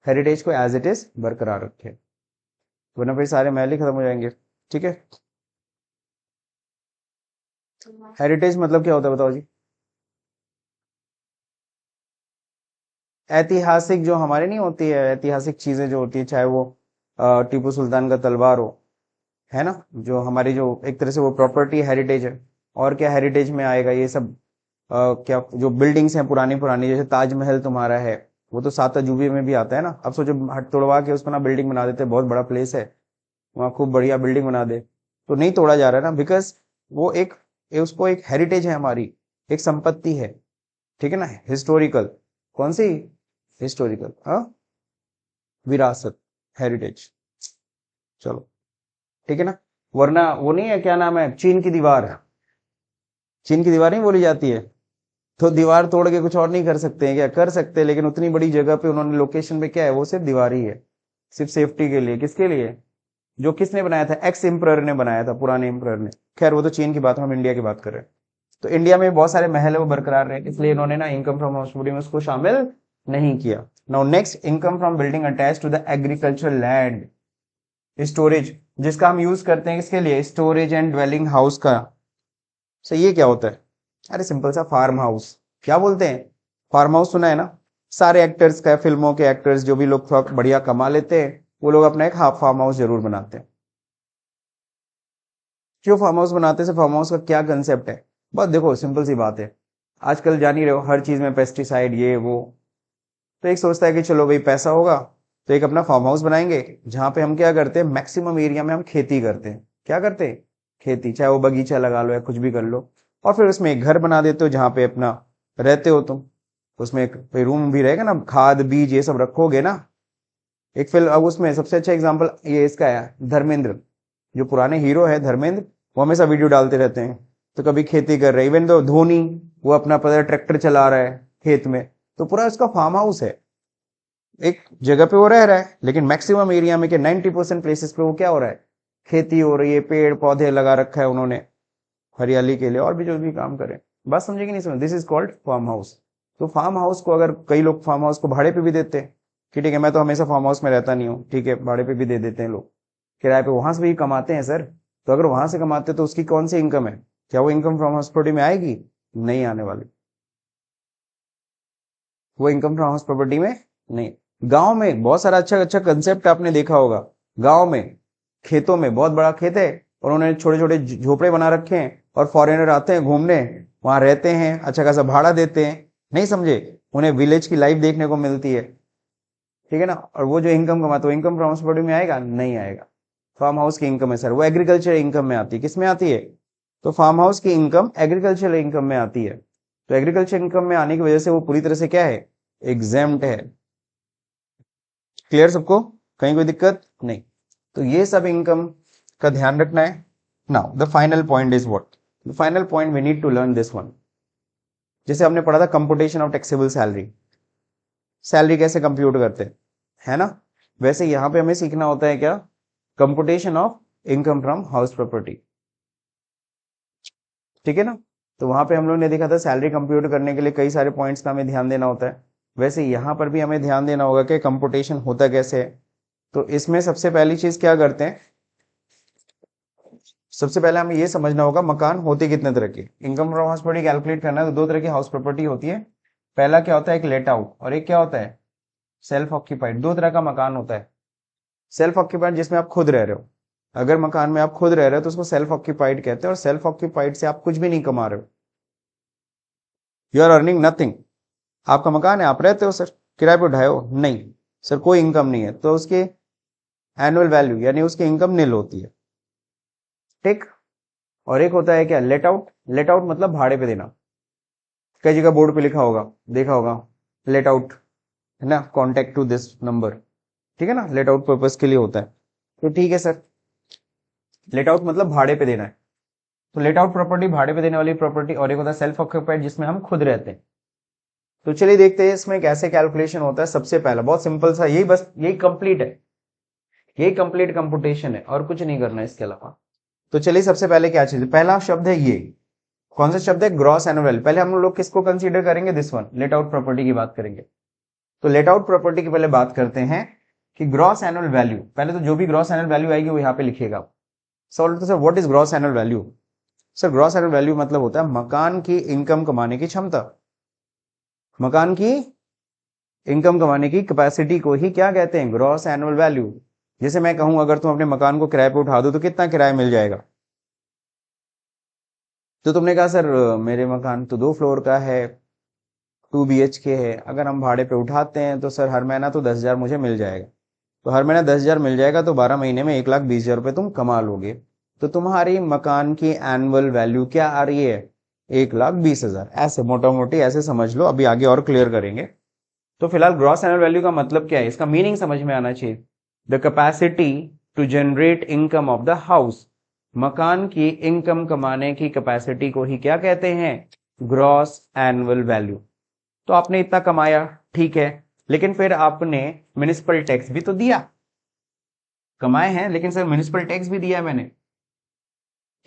[SPEAKER 1] हेरिटेज को एज इट इज बरकरार रखे, वरना फिर सारे महल ही खत्म हो जाएंगे, ठीक है। हेरिटेज मतलब क्या होता है बताओ जी, ऐतिहासिक जो हमारे नहीं होती है, ऐतिहासिक चीजें जो होती है, चाहे वो टीपू सुल्तान का तलवार हो, है ना, जो हमारी जो एक तरह से वो प्रॉपर्टी हेरिटेज है। और क्या हेरिटेज में आएगा, ये सब क्या जो बिल्डिंग्स हैं पुरानी पुरानी, जैसे ताजमहल तुम्हारा है, वो तो 7 अजूबे में भी आता है ना। अब सोचो हट तोड़वा के उसको ना बिल्डिंग बना देते, बहुत बड़ा प्लेस है वहाँ, खूब बढ़िया बिल्डिंग बना दे, तो नहीं तोड़ा जा रहा है ना, बिकॉज वो एक उसको एक हेरिटेज है हमारी, एक संपत्ति है, ठीक है ना, हिस्टोरिकल, कौन सी, हिस्टोरिकल, हाँ, विरासत, हेरिटेज, चलो ठीक है ना। वरना वो नहीं है, क्या नाम है, चीन की दीवार, चीन की दीवार नहीं बोली जाती है, तो दीवार तोड़ के कुछ और नहीं कर सकते हैं क्या, कर सकते हैं, लेकिन उतनी बड़ी जगह पे उन्होंने लोकेशन पे क्या है, वो सिर्फ दीवार ही है, सिर्फ सेफ्टी के लिए, किसके लिए, जो किसने बनाया था, एक्स एम्परर ने बनाया था, पुराने एम्परर ने। खैर वो तो चीन की बात, हम इंडिया की बात कर रहे हैं। तो इंडिया में बहुत सारे महल है वो बरकरार रहे, इसलिए इन्होंने ना इनकम फ्रॉम हाउस प्रॉपर्टी में उसको शामिल नहीं किया। Now next, income from building attach to the agricultural land, storage, जिसका हम यूज करते हैं इसके लिए, स्टोरेज एंड ड्वेलिंग हाउस का। सो ये क्या होता है, अरे सिंपल सा फार्म हाउस। क्या बोलते हैं, फार्म हाउस, सुना है ना। सारे एक्टर्स का, फिल्मों के एक्टर्स जो भी लोग थोड़ा बढ़िया कमा लेते हैं, वो लोग अपना एक हाफ फार्म हाउस जरूर बनाते हैं। क्यों फार्म हाउस बनाते हैं, फार्म हाउस का क्या कंसेप्ट है, बस देखो सिंपल सी बात है, आजकल जान ही रहे हो हर चीज में पेस्टिसाइड ये वो। तो एक सोचता है कि चलो भाई पैसा होगा तो एक अपना फार्म हाउस बनाएंगे, जहां पे हम क्या करते हैं, मैक्सिमम एरिया में हम खेती करते हैं। क्या करते हैं, खेती, चाहे वो बगीचा लगा लो या कुछ भी कर लो, और फिर उसमें एक घर बना देते हो जहां पे अपना रहते हो तुम। उसमें एक रूम भी रहेगा ना, खाद बीज ये सब रखोगे ना। एक फिल्म, अब उसमें सबसे अच्छा एग्जाम्पल ये इसका है, धर्मेंद्र, जो पुराने हीरो है धर्मेंद्र, वो हमेशा वीडियो डालते रहते हैं। तो कभी खेती कर रहे हैं, इवन तो धोनी, वो अपना पता ट्रैक्टर चला रहा है खेत में, तो पूरा उसका फार्म हाउस है। एक जगह पे वो रह रहा है, लेकिन मैक्सिमम एरिया में के 90% प्लेसेस पे वो क्या हो रहा है, खेती हो रही है, पेड़ पौधे लगा रखा है उन्होंने हरियाली के लिए, और भी जो भी काम करें। बात समझे कि नहीं समझे, this is called farm house. तो फार्म हाउस को अगर कई लोग फार्म हाउस को भाड़े पे भी देते हैं, कि ठीक है मैं तो हमेशा फार्म हाउस में रहता नहीं हूँ, ठीक है भाड़े पे भी दे देते हैं लोग, किराए पे, वहां से भी कमाते हैं सर। तो अगर वहां से कमाते हैं तो उसकी कौन सी इनकम है, क्या वो इनकम फ्रॉम हाउस प्रॉपर्टी में आएगी, नहीं आने वाली, वो इनकम फ्रॉम हाउस प्रॉपर्टी में नहीं। गांव में बहुत सारा अच्छा अच्छा कंसेप्ट आपने देखा होगा, गांव में खेतों में बहुत बड़ा खेत है और उन्होंने छोटे छोटे झोपड़े बना रखे हैं, और फॉरेनर आते हैं घूमने, वहां रहते हैं, अच्छा खासा भाड़ा देते हैं, नहीं समझे, उन्हें विलेज की लाइफ देखने को मिलती है, ठीक है ना। और वो जो इनकम कमाते हैं, इनकम फ्रॉम हाउस प्रॉपर्टी में आएगा, नहीं आएगा। फार्म हाउस की इनकम है सर, वो एग्रीकल्चर इनकम में आती है, किस में आती है, तो फार्म हाउस की इनकम एग्रीकल्चर इनकम में आती है। तो एग्रीकल्चर इनकम में आने की वजह से वो पूरी तरह से क्या है, एग्जेम्प्ट है। क्लियर सबको, कहीं कोई दिक्कत नहीं। तो ये सब इनकम का ध्यान रखना है। Now the final point is what, the final point we need to learn this one. जैसे हमने पढ़ा था computation of taxable salary, salary कैसे कंप्यूट करते हैं, है ना, वैसे यहां पे हमें सीखना होता है क्या, computation of income from house property, ठीक है ना। तो वहां पे हम लोग ने देखा था सैलरी कंप्यूट करने के लिए कई सारे पॉइंट्स का हमें ध्यान देना होता है, वैसे यहां पर भी हमें ध्यान देना होगा कि कंप्यूटेशन होता कैसे है। तो इसमें सबसे पहली चीज क्या करते हैं, सबसे पहले हमें यह समझना होगा मकान होते कितने तरह के, income from house property calculate करना है तो दो तरह की हाउस प्रॉपर्टी होती है। पहला क्या होता है, एक लेट आउट, और एक क्या होता है, सेल्फ ऑक्यूपाइड। दो तरह का मकान होता है, सेल्फ ऑक्यूपाइड जिसमें आप खुद रह रहे हो, अगर मकान में आप खुद रह रहे हो तो उसको सेल्फ ऑक्यूपाइड कहते हैं, और सेल्फ ऑक्यूपाइड से आप कुछ भी नहीं कमा रहे हो, यू आर अर्निंग नथिंग। आपका मकान है, आप रहते हो सर, किराए पे उठाए हो, नहीं सर कोई इनकम नहीं है, तो उसके एनुअल वैल्यू यानी उसकी इनकम नील होती है, ठीक। और एक होता है क्या, लेट आउट, लेट आउट मतलब भाड़े पे देना, कई जगह बोर्ड पे लिखा होगा, देखा होगा, लेट आउट, है ना, कॉन्टेक्ट टू दिस नंबर, ठीक है ना, लेट आउट पर्पज के लिए होता है। तो ठीक है सर, लेट आउट मतलब भाड़े पे देना है, तो लेट आउट प्रॉपर्टी भाड़े पे देने वाली प्रॉपर्टी, और एक होता है सेल्फ ऑक्यूपाइड जिसमें हम खुद रहते हैं। तो चलिए देखते हैं इसमें कैसे कैलकुलेशन होता है। सबसे पहला बहुत सिंपल सा, यही बस, यही कंप्लीट है, यही कंप्लीट कंप्यूटेशन है, और कुछ नहीं करना है इसके अलावा। तो चलिए सबसे पहले क्या चीज है, पहला शब्द है ये, कौन सा शब्द है, ग्रॉस एनुअल वैल्यू। पहले हम लोग किसको कंसीडर करेंगे, this one, let out property की बात करेंगे। तो लेट आउट प्रॉपर्टी की पहले बात करते हैं कि ग्रॉस एनुअल वैल्यू, पहले तो जो भी ग्रॉस एनुअल वैल्यू आएगी वो यहाँ पे लिखिएगा। सॉल्व तो sir what is gross annual value, sir gross annual value मतलब होता है मकान की इनकम कमाने की क्षमता, मकान की इनकम कमाने की कैपेसिटी को ही क्या कहते हैं, ग्रॉस एनुअल वैल्यू। जैसे मैं कहूं अगर तुम अपने मकान को किराए पे उठा दो तो कितना किराया मिल जाएगा, तो तुमने कहा सर मेरे मकान तो 2 फ्लोर का है, 2 BHK है, अगर हम भाड़े पे उठाते हैं तो सर हर महीना तो 10,000 मुझे मिल जाएगा। तो हर महीना 10,000 मिल जाएगा तो 12 महीने में 1,20,000 रुपये तुम कमा लोगे। तो तुम्हारी मकान की एनुअल वैल्यू क्या आ रही है, 1,20,000। ऐसे मोटा मोटी ऐसे समझ लो, अभी आगे और क्लियर करेंगे। तो फिलहाल ग्रॉस एनुअल वैल्यू का मतलब क्या है, इसका मीनिंग समझ में आना चाहिए, the capacity to generate income of the house, मकान की इनकम कमाने की कैपेसिटी को ही क्या कहते हैं, ग्रॉस एनुअल वैल्यू। तो आपने इतना कमाया, ठीक है, लेकिन फिर आपने म्युनिसिपल टैक्स भी तो दिया, कमाए हैं, लेकिन सर म्युनिसिपल टैक्स भी दिया है मैंने।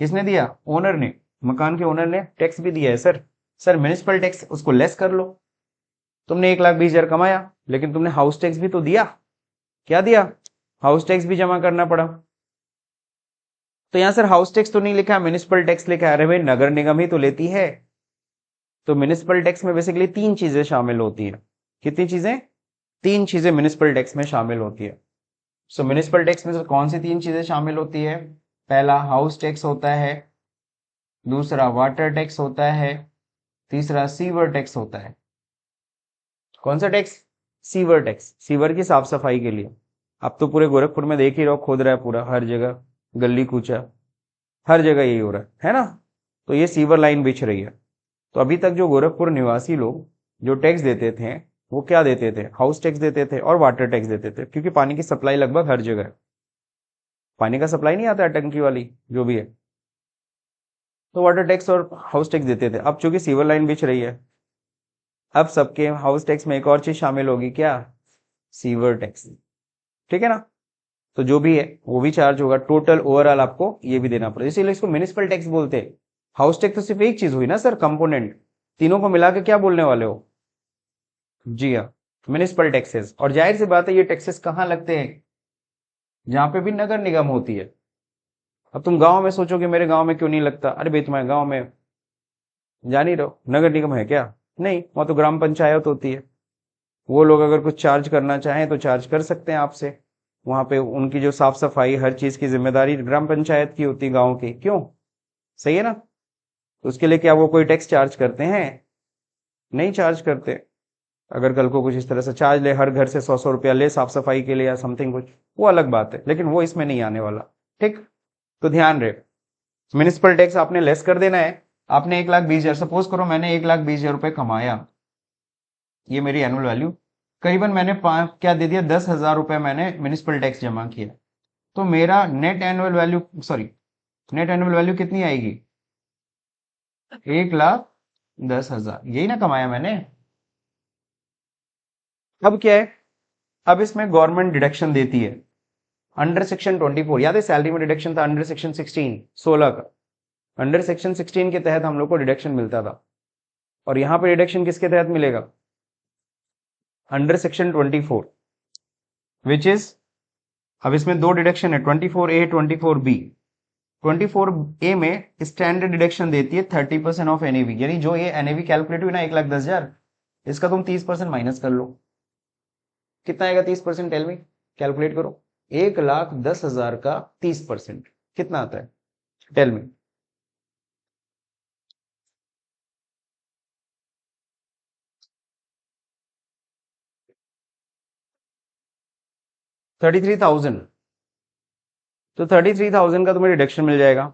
[SPEAKER 1] किसने दिया? ओनर ने, मकान के ओनर ने टैक्स भी दिया है सर। सर म्युनिसिपल टैक्स उसको लेस कर लो। तुमने 1,20,000 कमाया, लेकिन तुमने हाउस टैक्स भी तो दिया। क्या दिया? हाउस टैक्स भी जमा करना पड़ा। तो यहां सर हाउस टैक्स तो नहीं लिखा है, म्युनिसिपल टैक्स लिखा है। अरे भाई नगर निगम ही तो लेती है। तो म्युनिसिपल टैक्स में बेसिकली 3 चीजें शामिल होती हैं। कितनी चीजें? 3 चीजें म्युनिसिपल टैक्स में शामिल होती है। सो म्युनिसिपल टैक्स में कौन सी 3 चीजें शामिल होती है? पहला हाउस टैक्स होता है, दूसरा वाटर टैक्स होता है, तीसरा सीवर टैक्स होता है। कौन सा टैक्स? सीवर टैक्स, सीवर की साफ सफाई के लिए। अब तो पूरे गोरखपुर में देख ही रहो, खोद रहा है पूरा, हर जगह गली कूचा, हर जगह यही हो रहा है ना। तो ये सीवर लाइन बिछ रही है। तो अभी तक जो गोरखपुर निवासी लोग जो टैक्स देते थे, वो क्या देते थे? हाउस टैक्स देते थे और वाटर टैक्स देते थे, क्योंकि पानी की सप्लाई लगभग हर जगह है। पानी का सप्लाई नहीं आता है, टंकी वाली जो भी है, तो वाटर टैक्स और हाउस टैक्स देते थे। अब चूंकि सीवर लाइन बिछ रही है, अब सबके हाउस टैक्स में एक और चीज शामिल होगी, क्या? Sewer tax. ठीक है ना। तो जो भी है वो भी चार्ज होगा, टोटल ओवरऑल आपको ये भी देना पड़ेगा, इसीलिए इसको म्युनिसिपल टैक्स बोलते हैं। हाउस टैक्स तो सिर्फ एक चीज हुई ना सर, कंपोनेंट। तीनों को मिला के क्या बोलने वाले हो? जी हाँ, म्युनिसिपल टैक्सेस। और जाहिर सी बात है ये टैक्सेस कहाँ लगते हैं? जहां पे भी नगर निगम होती है। अब तुम गांव में सोचोगे मेरे गांव में क्यों नहीं लगता, अरे भाई तुम्हारे गांव में जान ही रहो नगर निगम है क्या? नहीं, वहां तो ग्राम पंचायत होती है। वो लोग अगर कुछ चार्ज करना चाहें तो चार्ज कर सकते हैं आपसे। वहां पे उनकी जो साफ सफाई हर चीज की जिम्मेदारी ग्राम पंचायत की होती है गांव की, क्यों? सही है ना। तो उसके लिए क्या वो कोई टैक्स चार्ज करते हैं? नहीं चार्ज करते। अगर कल को कुछ इस तरह से चार्ज ले, हर घर से 100-100 रुपया ले साफ सफाई के लिए या समथिंग कुछ, वो अलग बात है, लेकिन वो इसमें नहीं आने वाला। ठीक। तो ध्यान रहे, म्युनिसिपल टैक्स आपने लेस कर देना है। आपने 1,20,000, सपोज करो मैंने 1,20,000 रुपए कमाया, ये मेरी एनुअल वैल्यू, करीबन मैंने क्या दे दिया, 10,000 रुपए मैंने म्युनिसिपल टैक्स जमा किया। तो मेरा net annual value, sorry, net annual value कितनी आएगी? 1,10,000, यही ना कमाया मैंने। अब क्या है? अब इसमें गवर्नमेंट डिडक्शन देती है अंडर सेक्शन 24। याद है सैलरी में डिडक्शन था अंडर सेक्शन 16, 16 का। अंडर सेक्शन 16 के तहत हम लोग को डिडक्शन मिलता था, और यहां पे डिडक्शन किसके तहत मिलेगा? अंडर सेक्शन 24, विच इज, अब इसमें 2 डिडक्शन है, 24A 24B। 24A में स्टैंडर्ड डिडक्शन देती है 30% ऑफ एनएवी, यानी जो ये एनएवी कैलकुलेट हुई ना 1,10,000, इसका तुम 30% माइनस कर लो। कितना आएगा 30%? टेल मी, कैलकुलेट करो। 1,10,000 का 30% कितना आता है? Tell me. 33,000। तो 33,000 का तुम्हें डिडक्शन मिल जाएगा।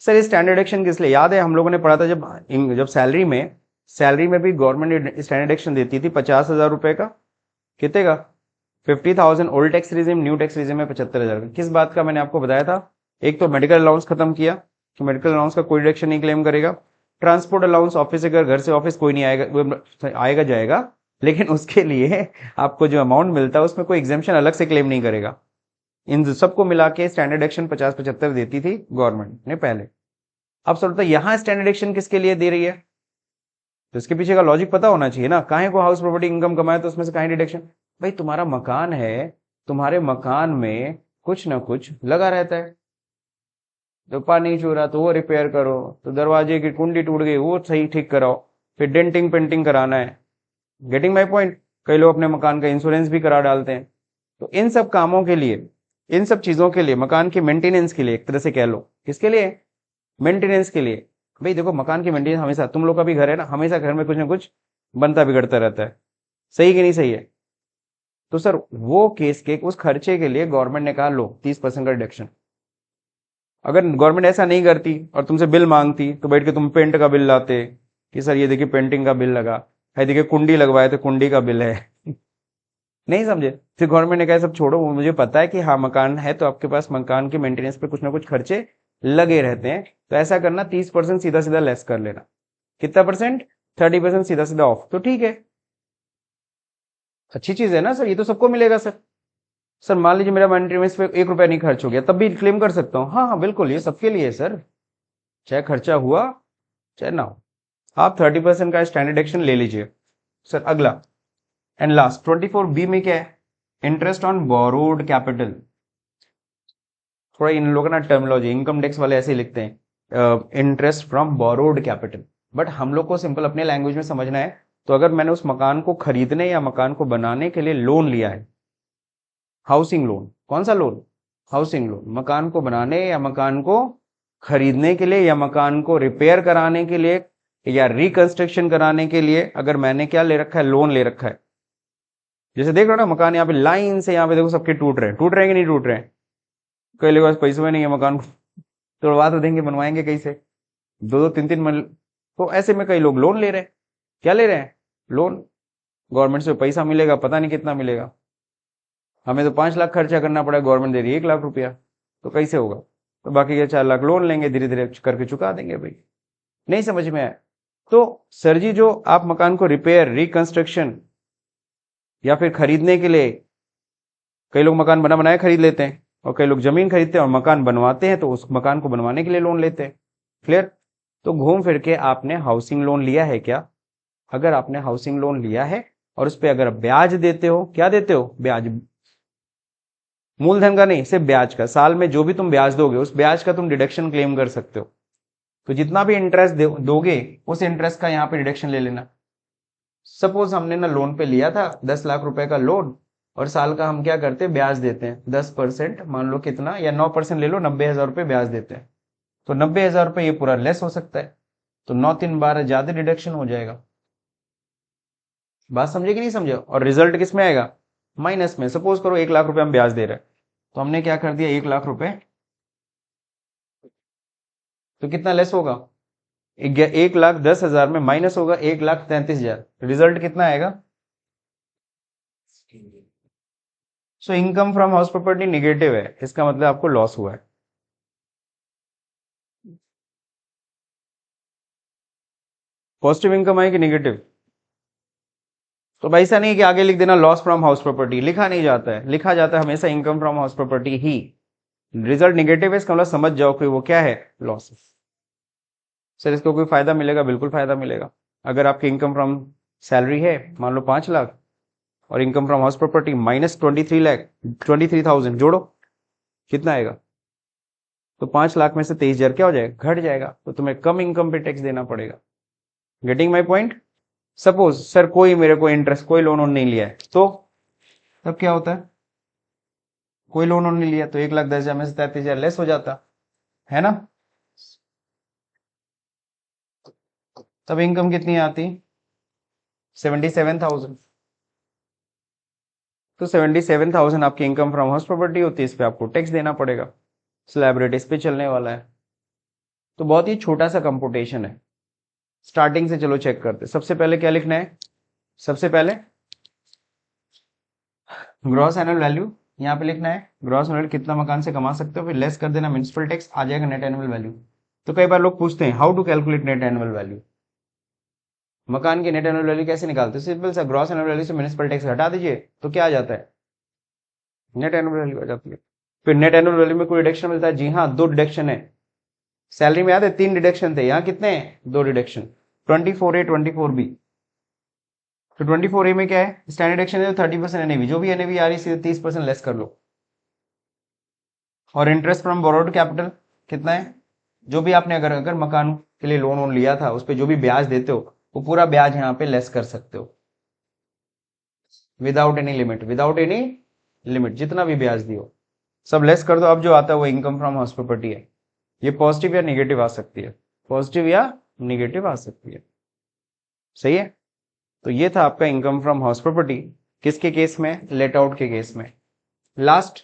[SPEAKER 1] सर ये स्टैंडर्ड डिडक्शन किस लिए? याद है हम लोगों ने पढ़ा था जब जब सैलरी में भी गवर्नमेंट स्टैंडर्ड डिडक्शन देती थी 50,000 रुपए का। कितने का? 50,000 old tax regime, new tax regime में 75,000 का। किस बात का मैंने आपको बताया था? एक तो मेडिकल अलाउंस खत्म किया कि मेडिकल अलाउंस का कोई डिडक्शन नहीं क्लेम करेगा। ट्रांसपोर्ट अलाउंस, ऑफिस से घर से ऑफिस कोई नहीं आएगा, आएगा जाएगा, लेकिन उसके लिए आपको जो अमाउंट मिलता है उसमें कोई एग्जेम्पशन अलग से क्लेम नहीं करेगा। इन सबको मिला के स्टैंडर्ड डिडक्शन 50-75 देती थी गवर्नमेंट ने पहले। अब सोचता यहां स्टैंडर्ड डिडक्शन किसके लिए दे रही है? तो इसके पीछे का लॉजिक पता होना चाहिए ना, काहे को हाउस प्रॉपर्टी इनकम कमाए तो उसमें से काहे डिडक्शन? भाई तुम्हारा मकान है, तुम्हारे मकान में कुछ ना कुछ लगा रहता है। तो पानी चूरा तो वो रिपेयर करो, तो दरवाजे की कुंडी टूट गई वो सही ठीक कराओ, फिर डेंटिंग पेंटिंग कराना है। Getting my point? कई लोग अपने मकान का इंश्योरेंस भी करा डालते हैं। तो इन सब कामों के लिए, इन सब चीजों के लिए, मकान के मेंटेनेंस के लिए, एक तरह से कह लो किसके लिए? मेंटेनेंस के लिए। भाई देखो मकान की मेंटेनेंस हमेशा, तुम लोग का भी घर है ना, हमेशा घर में कुछ ना कुछ बनता बिगड़ता रहता है, सही कि नहीं सही है? तो सर वो केस के उस खर्चे के लिए गवर्नमेंट ने कहा लो 30% का डिडक्शन। अगर गवर्नमेंट ऐसा नहीं करती और तुमसे बिल मांगती तो बैठ के तुम पेंट का बिल लाते कि सर ये देखिए पेंटिंग का बिल लगा है, देखिए कुंडी लगवाए तो कुंडी का बिल है। नहीं समझे? फिर गवर्नमेंट ने कहा सब छोड़ो, वो मुझे पता है कि हाँ मकान है तो आपके पास मकान के मेंटेनेंस पे कुछ ना कुछ खर्चे लगे रहते हैं, तो ऐसा करना 30% सीधा सीधा लेस कर लेना। कितना परसेंट? 30% सीधा सीधा ऑफ, तो ठीक है, अच्छी चीज है ना सर, ये तो सबको मिलेगा सर। सर मान लीजिए मेरा मेंटेनेंस पे 1 रुपया नहीं खर्च हो गया, तब भी क्लेम कर सकता हूँ? हाँ हाँ बिल्कुल, ये सबके लिए है सर, चाहे खर्चा हुआ चाहे ना हो। आप 30% का स्टैंडर्ड एक्शन ले लीजिए। सर अगला एंड लास्ट 24B में क्या है? Interest on borrowed capital. थोड़ा इन लोगों का ना टर्मिनोलॉजी, इनकम टैक्स वाले ऐसे ही लिखते हैं, interest from borrowed capital, but हम लोग को सिंपल अपने लैंग्वेज में समझना है। तो अगर मैंने उस मकान को खरीदने या मकान को बनाने के लिए लोन लिया है, हाउसिंग लोन, कौन सा लोन? Housing loan. मकान को बनाने या मकान को खरीदने के लिए या मकान को रिपेयर कराने के लिए या रिकंस्ट्रक्शन कराने के लिए अगर मैंने क्या ले रखा है? लोन ले रखा है। जैसे देख रहे हो ना, मकान यहाँ पे लाइन से यहाँ पे देखो सबके टूट रहे हैं, टूट रहे हैं कि नहीं टूट रहे हैं? कई लोगों के पास पैसे नहीं है, मकान को तोड़वा तो देंगे, बनवाएंगे कैसे? 2-2 3-3 तो ऐसे में कई लोग लोन ले रहे हैं। क्या ले रहे हैं? लोन। गवर्नमेंट से पैसा मिलेगा, पता नहीं कितना मिलेगा। हमें तो 5 लाख खर्चा करना पड़ा, गवर्नमेंट दे रही है 1 लाख रुपया, तो कैसे होगा? तो बाकी के 4 लाख लोन लेंगे, धीरे धीरे करके चुका देंगे भाई। नहीं समझ में आया? तो सर जी, जो आप मकान को रिपेयर, रिकंस्ट्रक्शन या फिर खरीदने के लिए, कई लोग मकान बना बनाए खरीद लेते हैं और कई लोग जमीन खरीदते हैं और मकान बनवाते हैं, तो उस मकान को बनवाने के लिए लोन लेते हैं। क्लियर? तो घूम फिर के आपने हाउसिंग लोन लिया है क्या? अगर आपने हाउसिंग लोन लिया है और उस पर अगर ब्याज देते हो, क्या देते हो? ब्याज। मूलधन का नहीं, सिर्फ ब्याज का। साल में जो भी तुम ब्याज दोगे उस ब्याज का तुम डिडक्शन क्लेम कर सकते हो। तो जितना भी इंटरेस्ट दोगे उस इंटरेस्ट का यहाँ पे डिडक्शन ले लेना। सपोज हमने ना लोन पे लिया था 10 लाख रुपए का लोन, और साल का हम क्या करते हैं? ब्याज देते हैं 10%, मान लो कितना, या 9% ले लो, 90,000 रुपये ब्याज देते हैं। तो 90,000 रुपये ये पूरा लेस हो सकता है, तो 9-3-12 ज्यादा डिडक्शन हो जाएगा। बात समझे कि नहीं समझे? और रिजल्ट किस में आएगा? माइनस में। सपोज करो 1 लाख रुपए हम ब्याज दे रहे हैं, तो हमने क्या कर दिया? 1 लाख रुपए, तो कितना लेस होगा? 1,10,000 में माइनस होगा 1,33,000, रिजल्ट कितना आएगा? So income from house property negative है, इसका मतलब आपको लॉस हुआ है। पॉजिटिव इनकम है कि निगेटिव? तो भाई ऐसा नहीं कि आगे लिख देना लॉस फ्रॉम हाउस प्रॉपर्टी, लिखा नहीं जाता है, लिखा जाता है हमेशा income from house property he. Result negative है, इसका मतलब समझ जाओ कि वो क्या है? लॉस। सर इसको कोई फायदा मिलेगा? बिल्कुल फायदा मिलेगा। अगर आपकी इनकम फ्रॉम सैलरी है मान लो 5 लाख और income from house property -23 lakh, 23,000 जोड़ो, कितना आएगा? तो 5 लाख में से 23,000 क्या हो जाएगा? घट जाएगा। तो तुम्हें कम इनकम पे टैक्स देना पड़ेगा। Getting my point? Suppose sir कोई मेरे को इंटरेस्ट, कोई लोन नहीं लिया है, तो तब क्या होता है? कोई लोन नहीं लिया तो 1,10,000 में से 33,000 लेस हो जाता है ना? तब इनकम कितनी आती? 77,000। तो 77,000 आपकी इनकम फ्रॉम हाउस प्रॉपर्टी होती है, इस पे आपको टैक्स देना पड़ेगा। स्लैब इस पे चलने वाला है। तो बहुत ही छोटा सा कंपुटेशन है। स्टार्टिंग से चलो चेक करते। सबसे पहले क्या लिखना है? सबसे पहले ग्रॉस एनुअल वैल्यू यहाँ पे लिखना है। ग्रॉस एनुअल कितना मकान से कमा सकते हो, फिर लेस कर देना म्युनिसिपल टैक्स, आ जाएगा नेट एनुअल वैल्यू। तो कई बार लोग पूछते हैं how to calculate net annual value, मकान की नेट एनुअल वैल्यू कैसे निकालते हैं? सिंपल सा, ग्रॉस एनुअल वैल्यू से म्युनिसिपल टैक्स हटा दीजिए तो क्या आ जाता है? नेट एनुअल वैल्यू आ जाती है। फिर नेट एनुअल वैल्यू में कोई डिडक्शन मिलता है? जी हाँ, 2 डिडक्शन है। सैलरी में याद है 3 डिडक्शन थे, यहाँ कितने हैं? 2 डिडक्शन, 24A 24B। तो 24A में क्या है? स्टैंडर्ड एक्शन है 30% एनएवी, जो भी एनएवी आ रही है 30% लेस कर लो। और इंटरेस्ट फ्रॉम बोरोड कैपिटल कितना है? जो भी आपने अगर मकान के लिए लोन लिया था उस पर जो भी ब्याज देते हो वो पूरा ब्याज यहाँ पे लेस कर सकते हो without any limit. Without any limit जितना भी ब्याज दियो सब लेस कर दो। अब जो आता है वो इनकम फ्रॉम हाउस प्रॉपर्टी है। ये पॉजिटिव या निगेटिव आ सकती है, पॉजिटिव या निगेटिव आ सकती है। सही है? तो ये था आपका इनकम फ्रॉम हाउस प्रॉपर्टी। किसके केस में? लेट आउट के केस में। Last,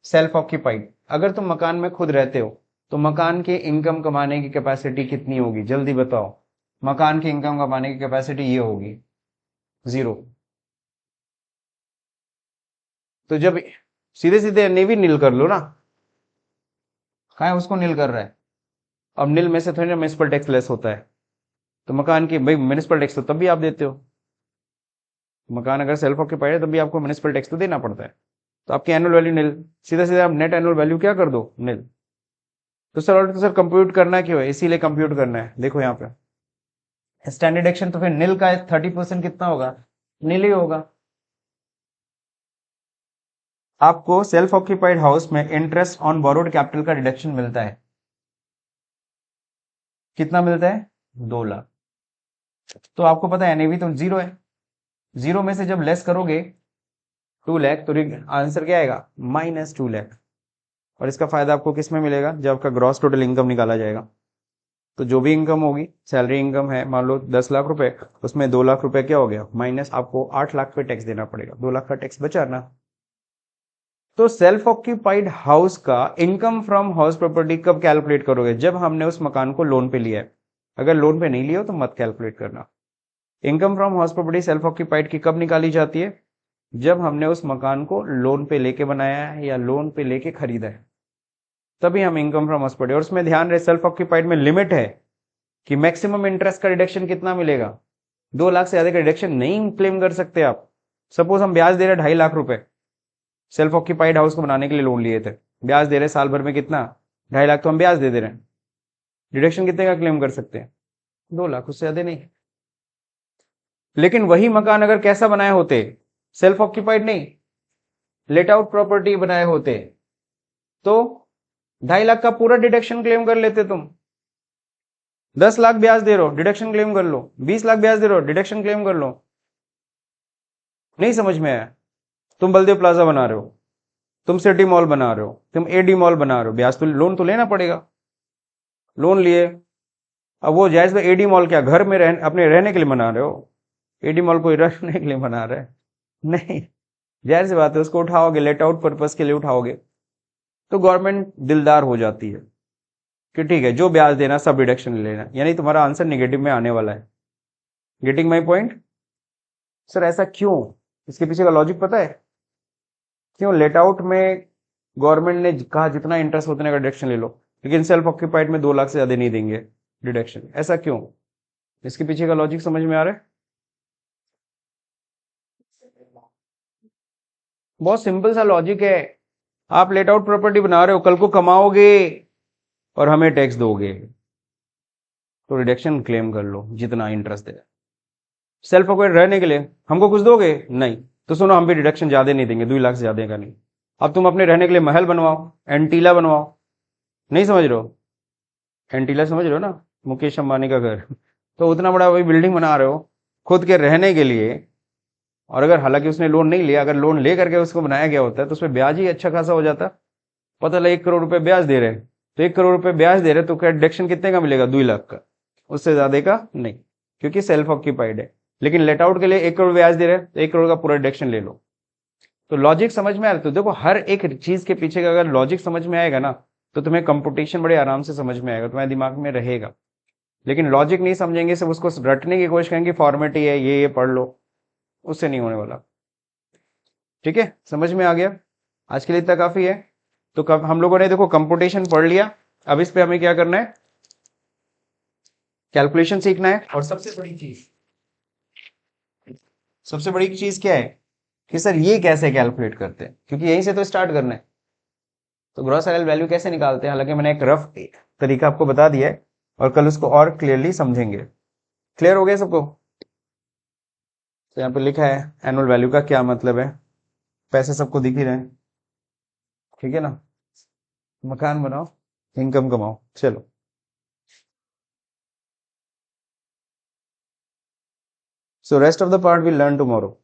[SPEAKER 1] self occupied. अगर तुम मकान में खुद रहते हो तो मकान के इनकम कमाने की कैपेसिटी कितनी होगी? जल्दी बताओ। मकान की इनकम कमाने की कैपेसिटी ये होगी 0। तो जब सीधे सीधे नेवी नील कर लो ना, कहा है उसको नील कर रहा है? अब नील में से थोड़ी ना म्युनिसिपल टैक्स लेस होता है। तो मकान की भाई म्युनिसिपल टैक्स तो तब भी आप देते हो, मकान अगर सेल्फ ऑक्यूपाइड है तब भी आपको म्युनिसिपल टैक्स तो देना पड़ता है। तो आपकी एनुअल वैल्यू निल, सीधा सीधा आप नेट एनुअल वैल्यू क्या कर दो, निल। तो सर कंप्यूट करना क्यों है, इसीलिए कंप्यूट करना है। देखो यहाँ पे स्टैंडर्ड एक्शन, तो फिर निल का 30% कितना होगा, निल ही होगा। आपको सेल्फ ऑक्यूपाइड हाउस में इंटरेस्ट ऑन बोरोड कैपिटल का डिडक्शन मिलता है, कितना मिलता है, 2 लाख। तो आपको पता है एनएवी तो 0 है, 0 में से जब लेस करोगे 2 लाख, तो आंसर क्या आएगा, -2 लाख। और इसका फायदा आपको किस में मिलेगा, जब आपका ग्रॉस टोटल इनकम निकाला जाएगा। तो जो भी इनकम होगी, सैलरी इनकम है मान लो 10 लाख रुपए, उसमें 2 लाख रुपए क्या हो गया, माइनस आपको 8 लाख पे टैक्स देना पड़ेगा, 2 लाख का टैक्स बचा ना। तो सेल्फ ऑक्यूपाइड हाउस का इनकम फ्रॉम हाउस प्रॉपर्टी कब कैलकुलेट करोगे, जब हमने उस मकान को लोन पे लिया है। अगर लोन पे नहीं लिया हो तो मत कैलकुलेट करना। Income from house property self occupied की कब निकाली जाती है, जब हमने उस मकान को लोन पे लेके बनाया है या लोन पे लेके खरीदा है, तभी हम इनकम फ्रॉम हाउस प्रॉपर्टी। और उसमें ध्यान रहे सेल्फ ऑक्यूपाइड में लिमिट है कि मैक्सिमम इंटरेस्ट का रिडक्शन कितना मिलेगा, 2 लाख से ज्यादा का रिडक्शन नहीं क्लेम कर सकते आप। सपोज हम ब्याज दे रहे 2.5 लाख रुपए, सेल्फ ऑक्यूपाइड हाउस को बनाने के लिए लोन लिए थे, ब्याज दे रहे साल भर में कितना, 2.5 लाख, तो हम ब्याज दे रहे हैं, डिडक्शन कितने का क्लेम कर सकते हैं, 2 लाख, उससे ज्यादा नहीं। लेकिन वही मकान अगर कैसा बनाए होते, सेल्फ ऑक्यूपाइड नहीं, लेट आउट प्रॉपर्टी बनाए होते, तो 2.5 लाख का पूरा डिडक्शन क्लेम कर लेते तुम। 10 लाख ब्याज दे रहे हो, डिडक्शन क्लेम कर लो, 20 लाख ब्याज दे रहे हो, डिडक्शन क्लेम कर लो। नहीं समझ में आया, तुम बलदेव प्लाजा बना रहे हो, तुम सिटी मॉल बना रहे हो, तुम एडी मॉल बना रहे हो, ब्याज तो लोन तो लेना पड़ेगा, लोन लिए। अब वो जायज भाई एडी मॉल क्या घर में अपने रहने के लिए बना रहे हो, एडी मॉल कोई रहने के लिए बना रहे हैं, नहीं, जाहिर सी बात है उसको उठाओगे लेट आउट पर्पज के लिए उठाओगे, तो गवर्नमेंट दिलदार हो जाती है कि ठीक है जो ब्याज देना सब रिडक्शन लेना, यानी तुम्हारा आंसर नेगेटिव में आने वाला है। Getting my point. सर ऐसा क्यों, इसके पीछे का लॉजिक पता है क्यों, लेट आउट में गवर्नमेंट ने कहा जितना इंटरेस्ट उतने का डिडक्शन ले लो, लेकिन सेल्फ ऑक्यूपाइड में 2 लाख से ज्यादा नहीं देंगे डिडक्शन, ऐसा क्यों, इसके पीछे का लॉजिक समझ में आ रहा है। बहुत सिंपल सा लॉजिक है, आप लेट आउट प्रॉपर्टी बना रहे हो, कल को कमाओगे और हमें टैक्स दोगे, तो रिडक्शन क्लेम कर लो जितना इंटरेस्ट दे। सेल्फ ऑक्यूपाइड रहने के लिए हमको कुछ दोगे नहीं, तो सुनो हम भी डिडक्शन ज्यादा नहीं देंगे, 2 लाख से ज्यादा का नहीं। अब तुम अपने रहने के लिए महल बनवाओ, एंटीला बनवाओ, नहीं समझ रहे हो, एंटीला समझ रहे हो ना, मुकेश अंबानी का घर, तो उतना बड़ा वही बिल्डिंग बना रहे हो खुद के रहने के लिए, और अगर हालांकि उसने लोन नहीं लिया, अगर लोन ले करके उसको बनाया गया होता है तो उसमें ब्याज ही अच्छा खासा हो जाता। पता लगा 1 करोड़ रुपए ब्याज दे रहे हैं, तो 1 करोड़ रुपए ब्याज दे रहे तो क्या डिडक्शन कितने का मिलेगा, 2 लाख का, उससे ज्यादा का नहीं, क्योंकि सेल्फ ऑक्यूपाइड है। लेकिन लेट आउट के लिए 1 करोड़ ब्याज दे रहे हैं तो 1 करोड़ का पूरा डिडक्शन ले लो। तो लॉजिक समझ में आ रहा है, तो देखो हर एक चीज के पीछे का अगर लॉजिक समझ में आएगा ना, तो तुम्हें कंपुटेशन बड़े आराम से समझ में आएगा, तुम्हारे दिमाग में रहेगा। लेकिन लॉजिक नहीं समझेंगे, सिर्फ उसको रटने की कोशिश करेंगे, फॉर्मेटी है ये पढ़ लो, उससे नहीं होने वाला। ठीक है, समझ में आ गया, आज के लिए इतना काफी है। तो कब हम लोगों ने देखो कंपुटेशन पढ़ लिया, अब इस पे हमें क्या करना है, कैलकुलेशन सीखना है। और सबसे बड़ी चीज क्या है कि सर ये कैसे कैलकुलेट करते हैं, क्योंकि यहीं से तो स्टार्ट करना है। तो ग्रॉस एनुअल वैल्यू कैसे निकालते हैं, हालांकि मैंने एक रफ तरीका आपको बता दिया है, और कल उसको और क्लियरली समझेंगे। क्लियर हो गया सबको। तो यहाँ पे लिखा है एनुअल वैल्यू का क्या मतलब है, पैसे सबको दिख ही रहे हैं, ठीक है ना, मकान बनाओ, इनकम कमाओ, चलो। So rest of the part we'll learn tomorrow.